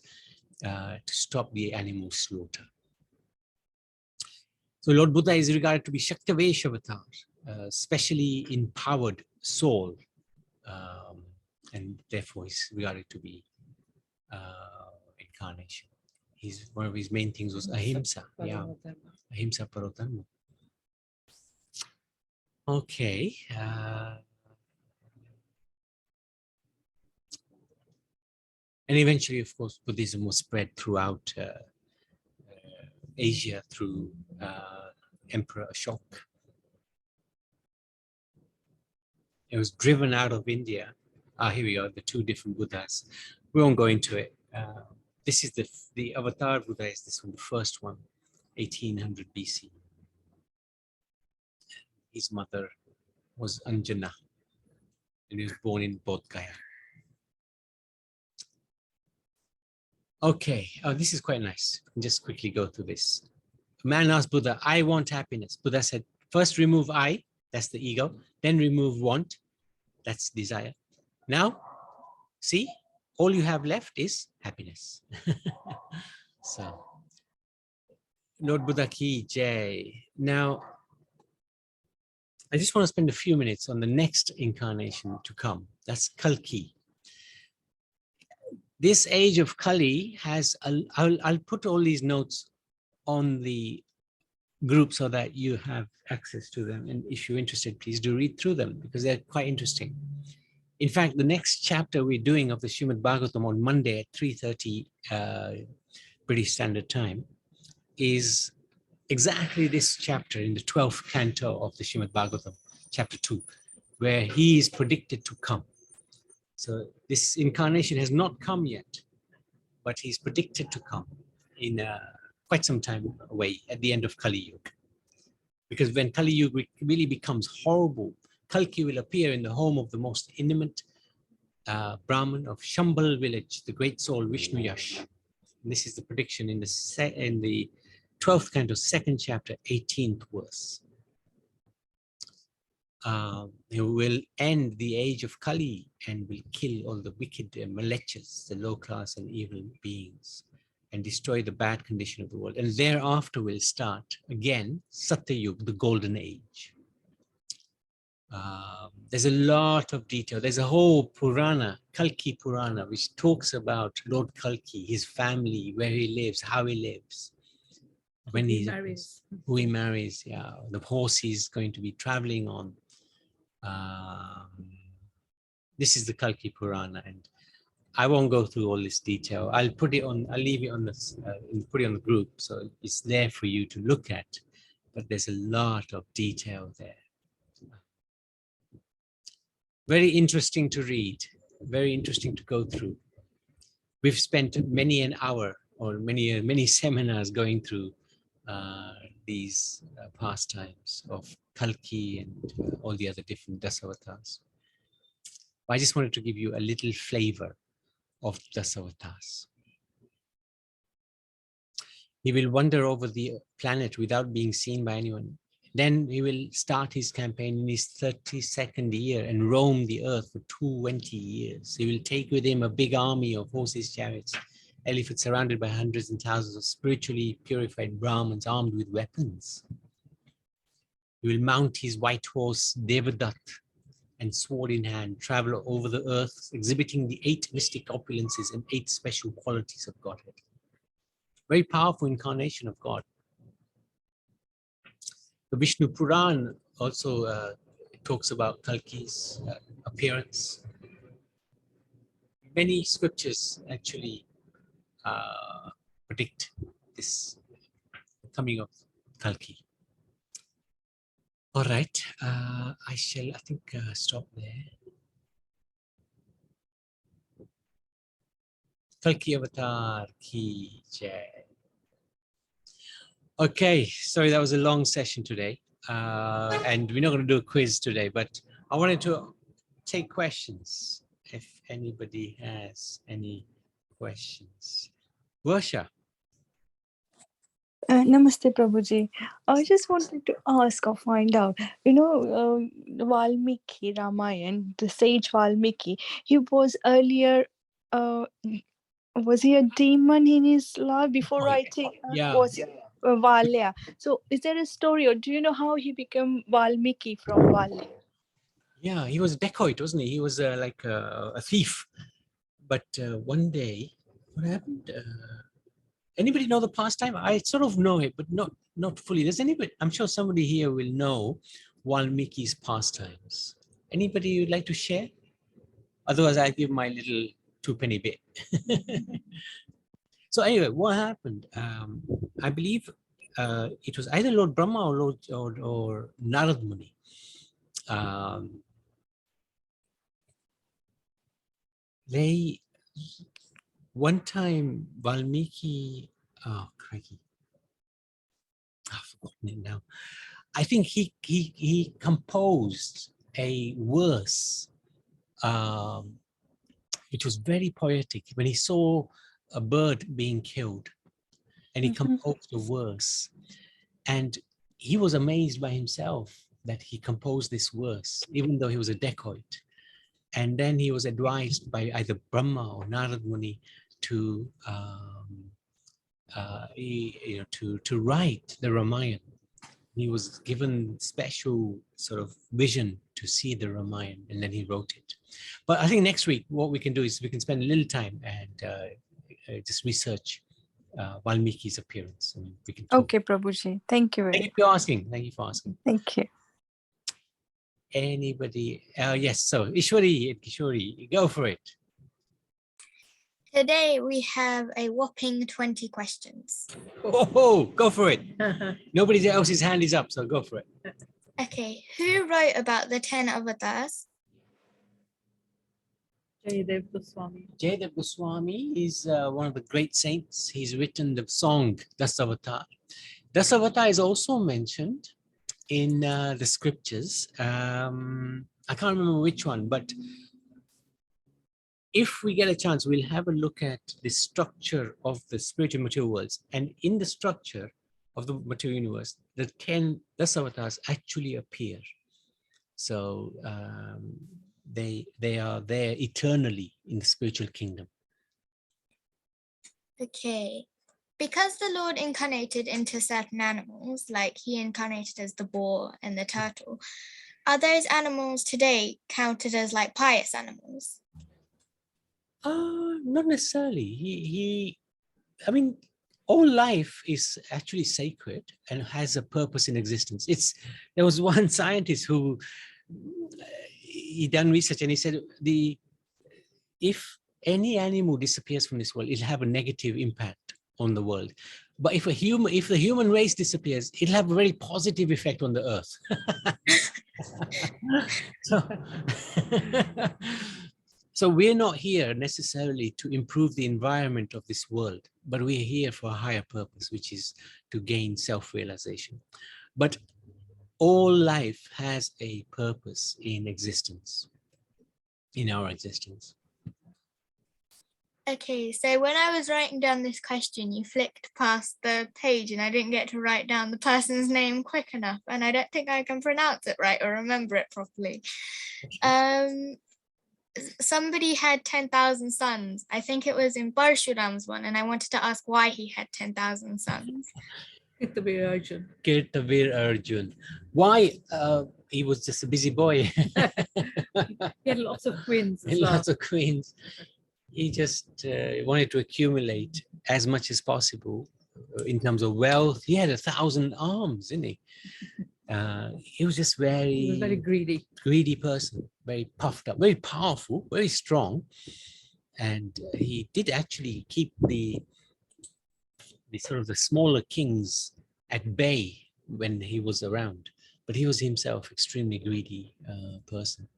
to stop the animal slaughter. So Lord Buddha is regarded to be Shaktavesh avatar, specially empowered soul, and therefore he's regarded to be incarnation. One of his main things was ahimsa. Yeah, ahimsa parodharma. Okay. And eventually, of course, Buddhism was spread throughout Asia through Emperor Ashoka. It was driven out of India. Here we are, the two different Buddhas. We won't go into it. This is the Avatar Buddha is this one, the first one, 1800 BC. His mother was Anjana, and he was born in Bodh Gaya. Okay, this is quite nice. Just quickly go through this. A man asked Buddha, I want happiness. Buddha said, first remove I, that's the ego, then remove want, that's desire. Now, see, all you have left is happiness. So, Lord Buddha ki jai. Now, I just want to spend a few minutes on the next incarnation to come. That's Kalki. This age of Kali has, I'll put all these notes on the group so that you have access to them. And if you're interested, please do read through them because they're quite interesting. In fact, the next chapter we're doing of the Srimad Bhagavatam on Monday at 3:30 British Standard Time is exactly this chapter in the 12th canto of the Srimad Bhagavatam, chapter 2, where he is predicted to come. So this incarnation has not come yet, but he's predicted to come in quite some time away at the end of Kali Yuga. Because when Kali Yuga really becomes horrible, Kalki will appear in the home of the most intimate Brahmin of Shambhal village, the great soul Vishnu Yash. And this is the prediction in the 12th canto, 2nd chapter, 18th verse. He will end the age of Kali and will kill all the wicked malechas, the low class and evil beings, and destroy the bad condition of the world. And thereafter will start again Satyayug, the golden age. There's a lot of detail. There's a whole Purana, Kalki Purana, which talks about Lord Kalki, his family, where he lives, how he lives, when he marries, who he marries, yeah, the horse he's going to be traveling on. This is the Kalki Purana, and I won't go through all this detail. I'll put it on. I'll leave it on this. Put it on the group, so it's there for you to look at. But there's a lot of detail there. Very interesting to read, very interesting to go through. We've spent many an hour or many seminars going through these pastimes of Kalki and all the other different Dasavatars. I just wanted to give you a little flavor of Dasavatars. He will wander over the planet without being seen by anyone. Then he will start his campaign in his 32nd year and roam the earth for 20 years. He will take with him a big army of horses, chariots, elephants surrounded by hundreds and thousands of spiritually purified Brahmins armed with weapons. He will mount his white horse, Devadat, and sword in hand, travel over the earth, exhibiting the 8 mystic opulences and 8 special qualities of Godhead. Very powerful incarnation of God. The Vishnu Puran also talks about Kalki's appearance. Many scriptures actually predict this coming of Kalki. All right, I think, stop there. Kalki Avatar Ki Jai. Okay, sorry, that was a long session today. And we're not going to do a quiz today, but I wanted to take questions if anybody has any questions. Varsha. Namaste, Prabhuji. I just wanted to ask or find out, Valmiki Ramayana, the sage Valmiki, he was earlier, was he a demon in his life before writing? Yeah. Was Valya. So is there a story, or do you know how he became Valmiki from Valya? Yeah, he was a dacoit, wasn't he? He was like a thief. But one day, what happened? Anybody know the pastime? I sort of know it, but not fully. Does anybody? I'm sure somebody here will know Valmiki's pastimes. Anybody you'd like to share? Otherwise, I give my little 2-penny bit. So anyway, what happened? I believe it was either Lord Brahma or Narad Muni. One time Valmiki, oh crikey, I've forgotten it now. I think he composed a verse which was very poetic when he saw a bird being killed, and he composed a verse, and he was amazed by himself that he composed this verse, even though he was a dacoit. And then he was advised by either Brahma or Narad Muni to write the Ramayana. He was given special sort of vision to see the Ramayana, and then he wrote it. But I think next week, what we can do is we can spend a little time and just research Valmiki's appearance. And we can talk. Okay, Prabhuji. Thank you very much. Thank you for asking. Thank you for asking. Thank you. Anybody? Yes, so Ishwari, go for it. Today we have a whopping 20 questions. Oh, go for it. Nobody else's hand is up, so go for it. Okay, who wrote about the 10 avatars? Jayadev Goswami. Jayadev Goswami is one of the great saints. He's written the song Dasavatar. Dasavatar is also mentioned in the scriptures. I can't remember which one, but if we get a chance, we'll have a look at the structure of the spiritual material worlds. And in the structure of the material universe, the 10 Dasavatars actually appear. So they are there eternally in the spiritual kingdom. Okay. Because the Lord incarnated into certain animals, like he incarnated as the boar and the turtle, are those animals today counted as like pious animals? Not necessarily. I mean, all life is actually sacred and has a purpose in existence. There was one scientist who he done research and he said if any animal disappears from this world, it'll have a negative impact on the world. But if the human race disappears, it'll have a very positive effect on the earth. So we're not here necessarily to improve the environment of this world, but we're here for a higher purpose, which is to gain self-realization. But all life has a purpose in existence, in our existence. Okay, so when I was writing down this question, you flicked past the page and I didn't get to write down the person's name quick enough, and I don't think I can pronounce it right or remember it properly. Somebody had 10,000 sons. I think it was in Parshuram's one, and I wanted to ask why he had 10,000 sons. Kirtavir Arjun. Why? He was just a busy boy. He had lots of queens as well. Lots of queens. He just wanted to accumulate as much as possible in terms of wealth. He had 1,000 arms, didn't he? He was just He was very greedy person, very puffed up, very powerful, very strong. And he did actually keep the sort of the smaller kings at bay when he was around, but he was himself extremely greedy person.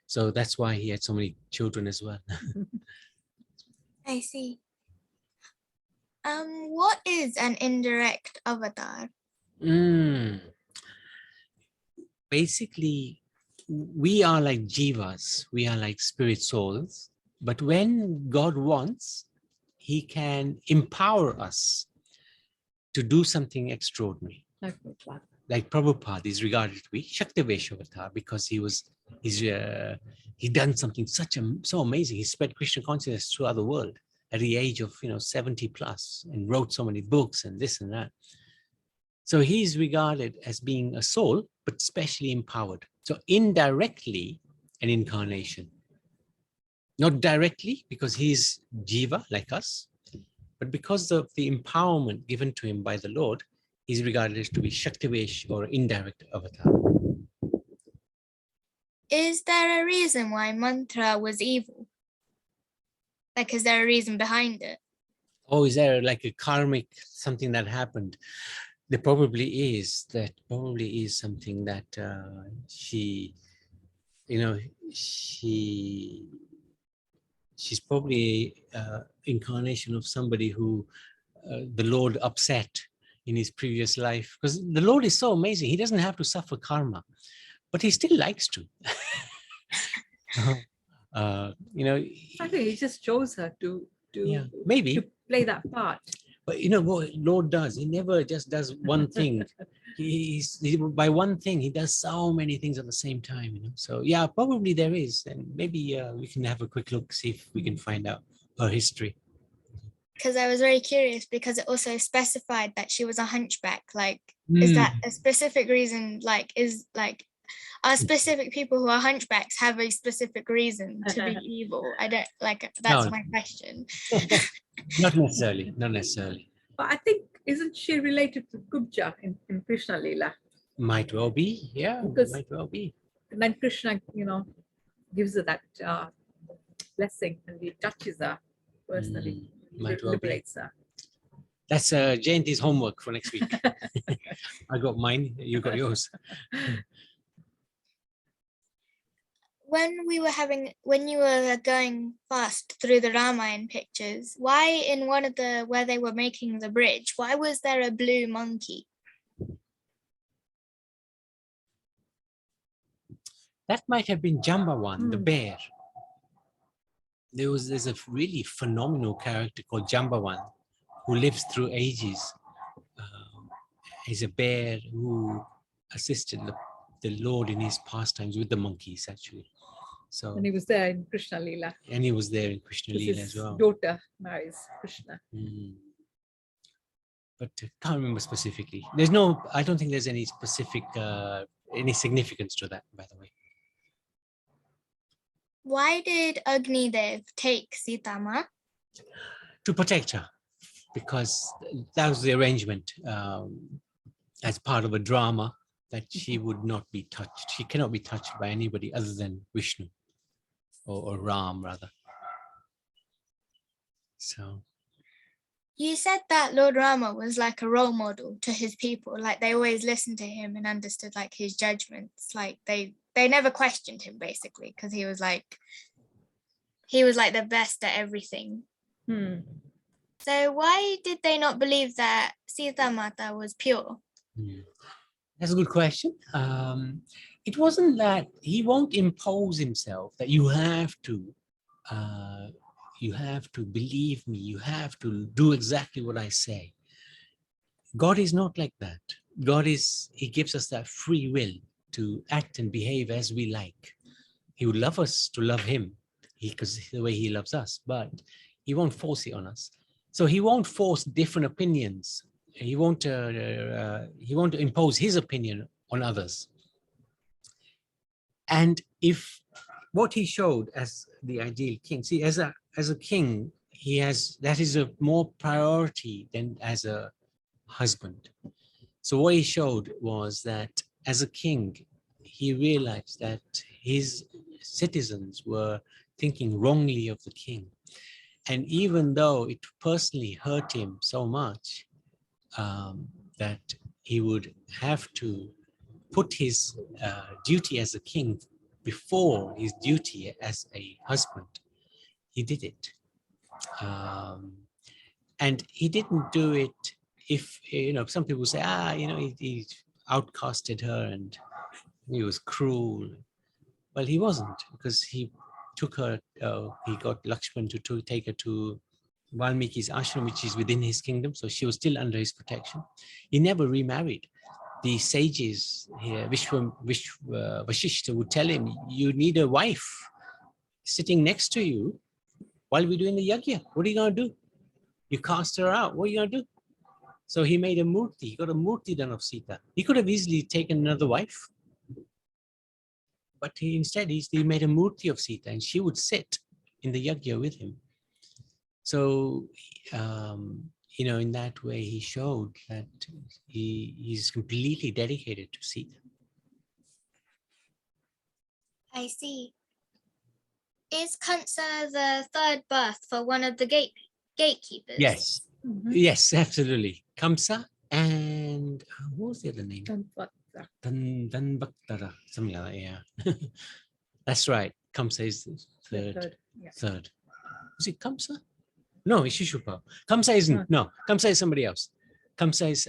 So that's why he had so many children as well. I see. What is an indirect avatar? Basically, we are like jivas, we are like spirit souls, but when God wants, he can empower us to do something extraordinary. Like Prabhupada is regarded to be Shaktivesh avatar because he done something so amazing. He spread Krishna consciousness throughout the world at the age of 70 plus and wrote so many books and this and that. So he's regarded as being a soul, but specially empowered. So indirectly an incarnation. Not directly because he's jiva like us, but because of the empowerment given to him by the Lord, he's regarded as to be Shaktivesh or indirect avatar. Is there a reason why mantra was evil? Like, is there a reason behind it? Oh, is there like a karmic something that happened? There probably is. That probably is something that she's probably incarnation of somebody who the Lord upset in his previous life, because the Lord is so amazing. He doesn't have to suffer karma, but he still likes to. I think he just chose her to maybe to play that part. But what Lord does, he never just does one thing. By one thing, he does so many things at the same time. So yeah, probably there is, and maybe we can have a quick look, see if we can find out her history. Because I was very curious, because it also specified that she was a hunchback. Like, is that a specific reason? Are specific people who are hunchbacks have a specific reason to be evil? I don't that's my question. Not necessarily. But I think, isn't she related to Kubja in Krishna Leela? Might well be, yeah. Because might well be. And then Krishna, gives her that blessing, and he touches her personally, liberates her. That's Jayanti's homework for next week. I got mine, you got yours. When you were going fast through the Ramayana pictures, why in one of where they were making the bridge, why was there a blue monkey? That might have been Jambawan, the bear. there's a really phenomenal character called Jambawan who lives through ages. He's a bear who assisted the Lord in his pastimes with the monkeys, actually. So, And he was there in Krishna Leela. and he was there in Krishna Because Leela his as well. daughter marries Krishna. But I can't remember specifically. There's no, I don't think there's any specific, any significance to that, by the way. Why did Agni Dev take Sita Ma? To protect her, because that was the arrangement as part of a drama, that she would not be touched. She cannot be touched by anybody other than Vishnu or Ram, rather. So. You said that Lord Rama was like a role model to his people. Like they always listened to him and understood like his judgments. Like they never questioned him, basically, because he was like the best at everything. So why did they not believe that Sita Mata was pure? That's a good question. It wasn't that he won't impose himself that you have to believe me, you have to do exactly what I say. God is not like that. God is, he gives us that free will to act and behave as we like. He would love us to love him, because the way he loves us, but he won't force it on us. So he won't force different opinions. He won't impose his opinion on others. And if what he showed as the ideal king, see, as a king, that is a more priority than as a husband. So what he showed was that as a king, he realized that his citizens were thinking wrongly of the king. And even though it personally hurt him so much, that he would have to put his duty as a king before his duty as a husband, he did it. And he didn't do it if, some people say, he outcasted her and he was cruel. Well, he wasn't, because he took her, he got Lakshman to take her to Valmiki's ashram, which is within his kingdom, so she was still under his protection. He never remarried. The sages here, Vashishta would tell him, you need a wife sitting next to you while we're doing the yajna. What are you going to do? You cast her out. What are you going to do? So he made a murti. He got a murti done of Sita. He could have easily taken another wife, but instead he made a murti of Sita, and she would sit in the yajna with him. So, in that way, he showed that he's completely dedicated to Sita. I see. Is Kansa the third birth for one of the gatekeepers? Yes, yes, absolutely. Kamsa and what was the other name? Danvaktara, something like that, yeah. That's right. Kamsa is the third. Third. Is it Kamsa? No, it's Shishupal. Kamsa isn't. No, Kamsa is somebody else. Kamsa is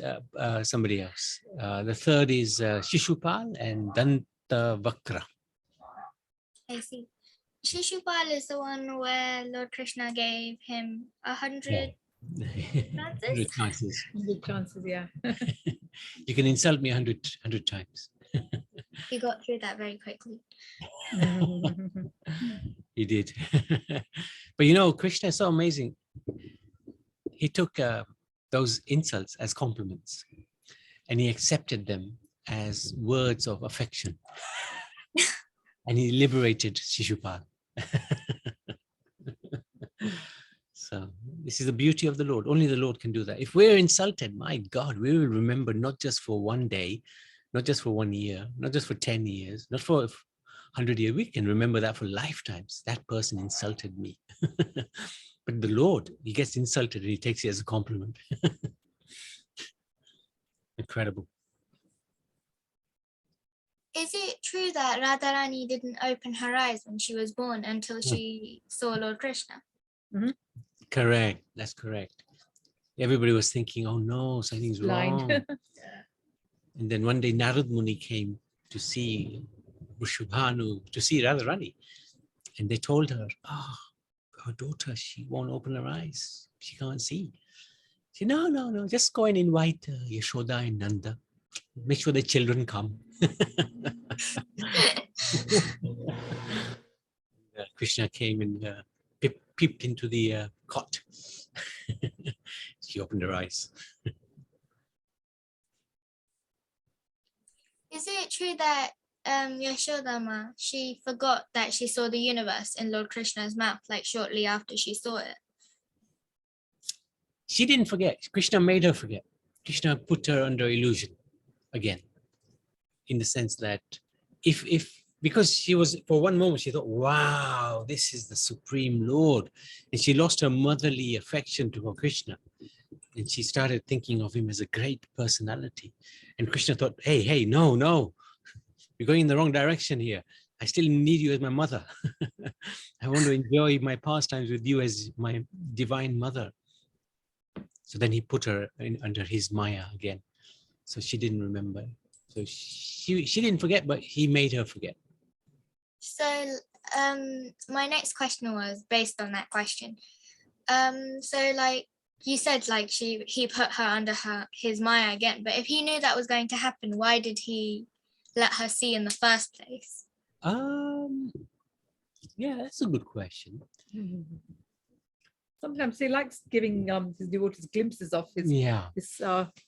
somebody else. The third is Shishupal and Dantavakra. I see. Shishupal is the one where Lord Krishna gave him 100 chances. 100 chances, yeah. You can insult me 100 times. He got through that very quickly. He did. But Krishna is so amazing. He took those insults as compliments, and he accepted them as words of affection. And he liberated Shishupal. So this is the beauty of the Lord. Only the Lord can do that. If we're insulted, my God, we will remember not just for one day, not just for 1 year, not just for 10 years, not for 100 years. We can remember that for lifetimes. That person insulted me. But the Lord, he gets insulted and he takes it as a compliment. Incredible. Is it true that Radharani didn't open her eyes when she was born until she saw Lord Krishna? Correct. That's correct. Everybody was thinking, oh no, something's wrong. And then one day Narad Muni came to see Vrishabhanu, to see Radharani. And they told her, her daughter, she won't open her eyes. She can't see. She said, no, just go and invite Yashoda and Nanda. Make sure the children come. Krishna came and peeped into the cot. She opened her eyes. Is it true that Yashodama, she forgot that she saw the universe in Lord Krishna's mouth, like shortly after she saw it? She didn't forget. Krishna made her forget. Krishna put her under illusion again, in the sense that because she was, for one moment, she thought, wow, this is the Supreme Lord. And she lost her motherly affection to Krishna. And she started thinking of him as a great personality. And Krishna thought, hey, no, you're going in the wrong direction here. I still need you as my mother. I want to enjoy my pastimes with you as my divine mother. So then he put her under his Maya again. So she didn't remember. So she didn't forget, but he made her forget. So my next question was based on that question. So like you said, like he put her under his Maya again, but if he knew that was going to happen, why did he let her see in the first place? Yeah, that's a good question. Sometimes he likes giving his devotees glimpses of his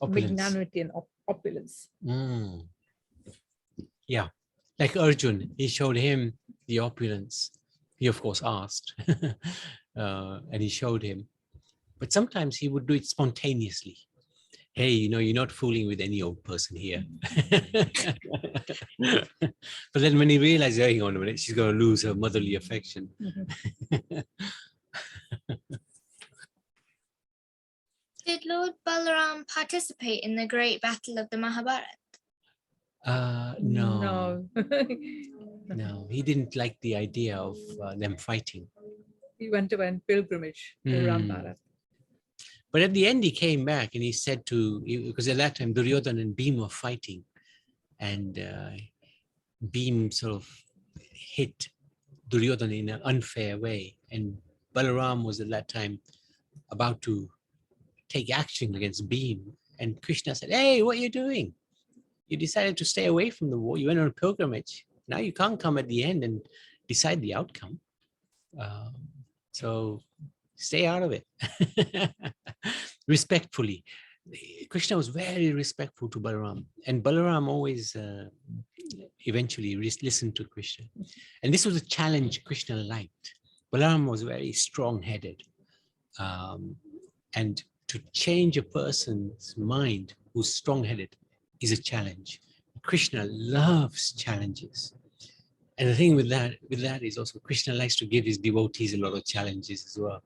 magnanimity and opulence. Yeah, like Arjun, he showed him the opulence. He of course asked, and he showed him. But sometimes he would do it spontaneously. Hey, you're not fooling with any old person here. But then when he realized, hang on a minute, she's going to lose her motherly affection. Did Lord Balaram participate in the great battle of the Mahabharata? No. No, he didn't like the idea of them fighting. He went on pilgrimage around Bharat. But at the end, he came back and he said because at that time Duryodhana and Bhima were fighting, and Bhima sort of hit Duryodhana in an unfair way, and Balaram was at that time about to take action against Bhima, and Krishna said, "Hey, what are you doing? You decided to stay away from the war. You went on a pilgrimage. Now you can't come at the end and decide the outcome. So stay out of it." Respectfully. Krishna was very respectful to Balaram, and Balaram always eventually listened to Krishna. And this was a challenge Krishna liked. Balaram was very strong-headed, and to change a person's mind who's strong-headed is a challenge. Krishna loves challenges. And the thing with that is also Krishna likes to give his devotees a lot of challenges as well.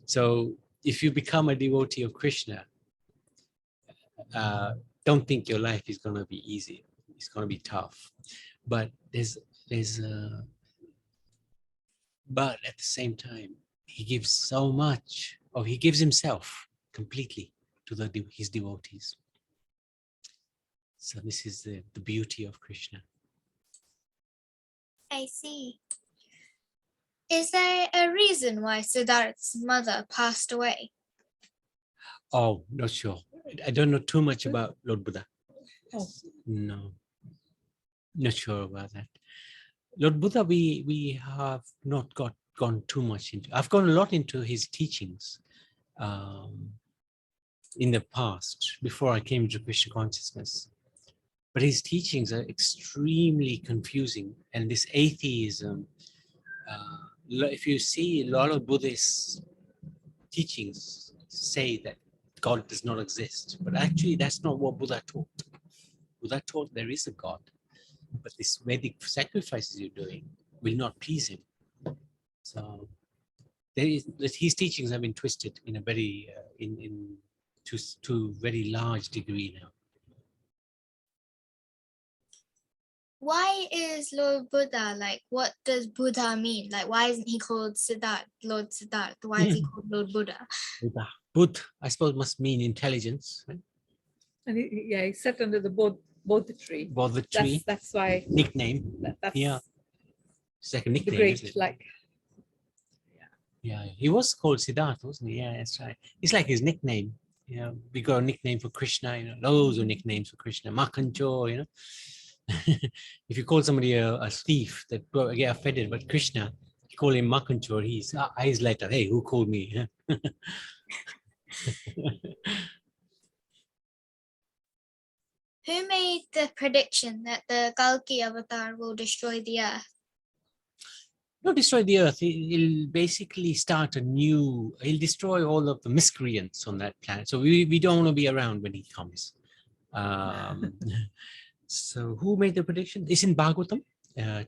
So if you become a devotee of Krishna, don't think your life is going to be easy. It's going to be tough. But but at the same time, he gives so much, or he gives himself completely to his devotees. So this is the beauty of Krishna. I see. Is there a reason why Siddhartha's mother passed away? Oh, not sure. I don't know too much about Lord Buddha. Oh. No, not sure about that. Lord Buddha, we have not gone too much into. I've gone a lot into his teachings in the past, before I came to Krishna consciousness. But his teachings are extremely confusing, and this atheism. If you see a lot of Buddhist teachings say that God does not exist, but actually that's not what Buddha taught. Buddha taught there is a God, but this Vedic sacrifices you're doing will not please him. So his teachings have been twisted in a very to very large degree now. Why is Lord Buddha, like, what does Buddha mean? Like, why isn't he called Siddhartha, Lord Siddhartha? Why is he called Lord Buddha? Buddha, I suppose, must mean intelligence. Right? And he sat under the Bodhi tree. Bodhi tree. That's why nickname. That's it's like a nickname. the great, like, Yeah, he was called Siddhartha, wasn't he? Yeah, that's right. It's like his nickname. You know, we got a nickname for Krishna. You know, loads of nicknames for Krishna. Makancho. You know, if you call somebody a thief, that get offended. But Krishna, you call him Makancho. He's eyes light up. Hey, who called me? Who made the prediction that the Kalki avatar will destroy the earth? Not destroy the earth. He'll basically start a new. He'll destroy all of the miscreants on that planet. So we don't want to be around when he comes. So who made the prediction? It's in Bhagavatam.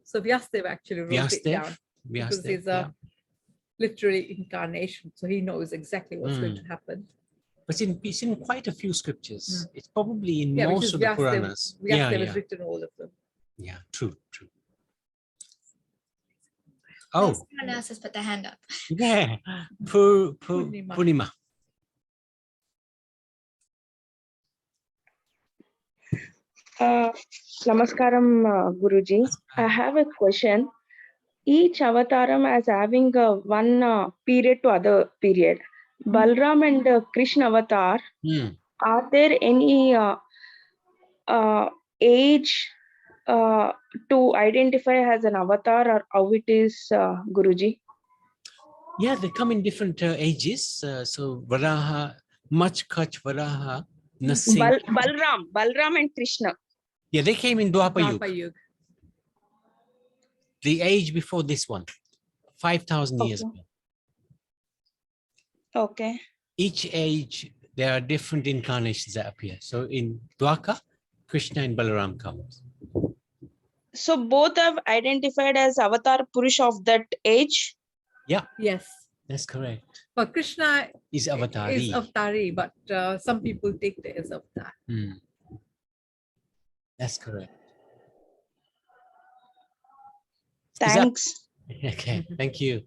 So Vyasadeva actually wrote it down because Vyasadeva, he's a literary incarnation, so he knows exactly what's going to happen. But it's in quite a few scriptures. It's probably in which most is of the Vyasadeva. Puranas. Vyasadeva has written all of them. Yeah, true. Oh, someone else has put their hand up. Yeah, Purnima. Namaskaram, Guruji. I have a question. Each avataram as having one period to other period. Balaram and Krishna avatar, are there any age to identify as an avatar, or how it is, Guruji? Yeah, they come in different ages. So Varaha, Machkach, Varaha, Nasing. Balaram and Krishna. Yeah, they came in Dwapar Yuga. Yuga. The age before this one, 5,000 years ago. Okay. Each age, there are different incarnations that appear. So in Dwaka, Krishna and Balaram comes. So both have identified as avatar Purush of that age? Yeah. Yes. That's correct. But Krishna is avatari, but some people take it as avatar. That's correct. Thanks. Okay, thank you.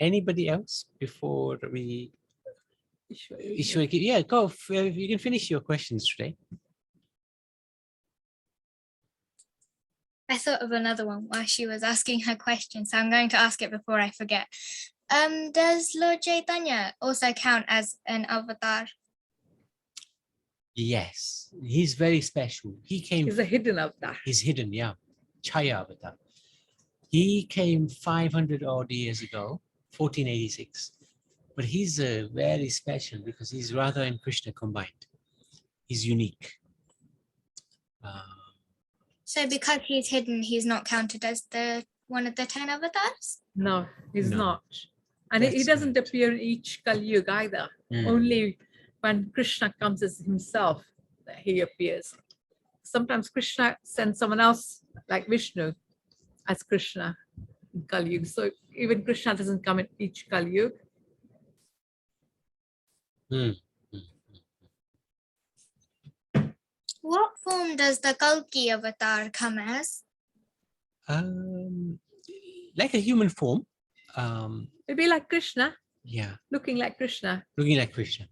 Anybody else before we? Yeah, go. You can finish your questions today. I thought of another one while she was asking her question, so I'm going to ask it before I forget. Does Lord Chaitanya also count as an avatar? Yes, he's very special. He's a hidden avatar. He's hidden, yeah. Chaya avatar. He came 500 odd years ago, 1486. But he's very special because he's Radha and Krishna combined. He's unique. So because he's hidden, he's not counted as one of the 10 avatars? No, he's not. And he doesn't appear in each Kali Yuga either. Only when Krishna comes as himself, that he appears. Sometimes Krishna sends someone else, like Vishnu, as Krishna in Kali Yuga. So even Krishna doesn't come in each Kali Yuga. What form does the Kalki avatar come as? Like a human form. Maybe like Krishna. Yeah. Looking like Krishna. Looking like Krishna.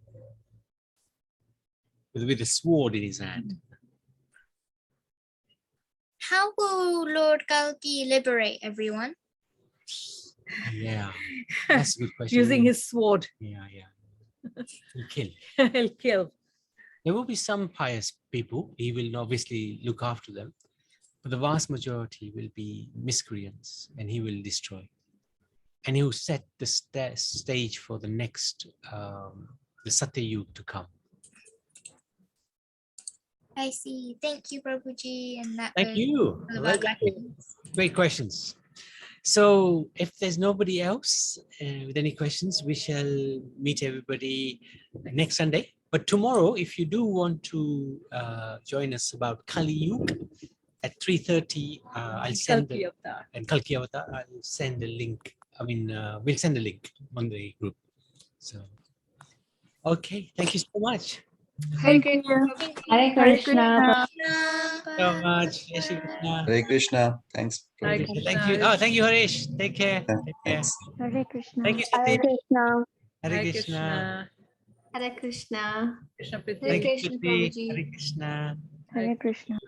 With a sword in his hand. How will Lord Kalki liberate everyone? Yeah, that's a good question. Using his sword. Yeah. He'll kill. He'll kill. There will be some pious people. He will obviously look after them. But the vast majority will be miscreants, and he will destroy. And he will set the stage for the next, the Satya Yuga to come. I see. Thank you, Prabhuji. And that Thank you. Well, great questions. So if there's nobody else with any questions, we shall meet everybody next Sunday. But tomorrow, if you do want to join us about Kali Yuga at 3:30, I'll send Kalki Avatar. I'll send a link. We'll send a link on the group. So, okay, thank you so much. Thank you. Hare Krishna. So much. Hare Krishna. Thanks. Thank you. Oh, thank you, Harish. Take care. Thanks. Hare Krishna. Thank you, Hare Satish. Krishna. Hare Krishna. Hare Krishna. Krishna Priti. Thank you, Priti. Hare Krishna. Hare Krishna.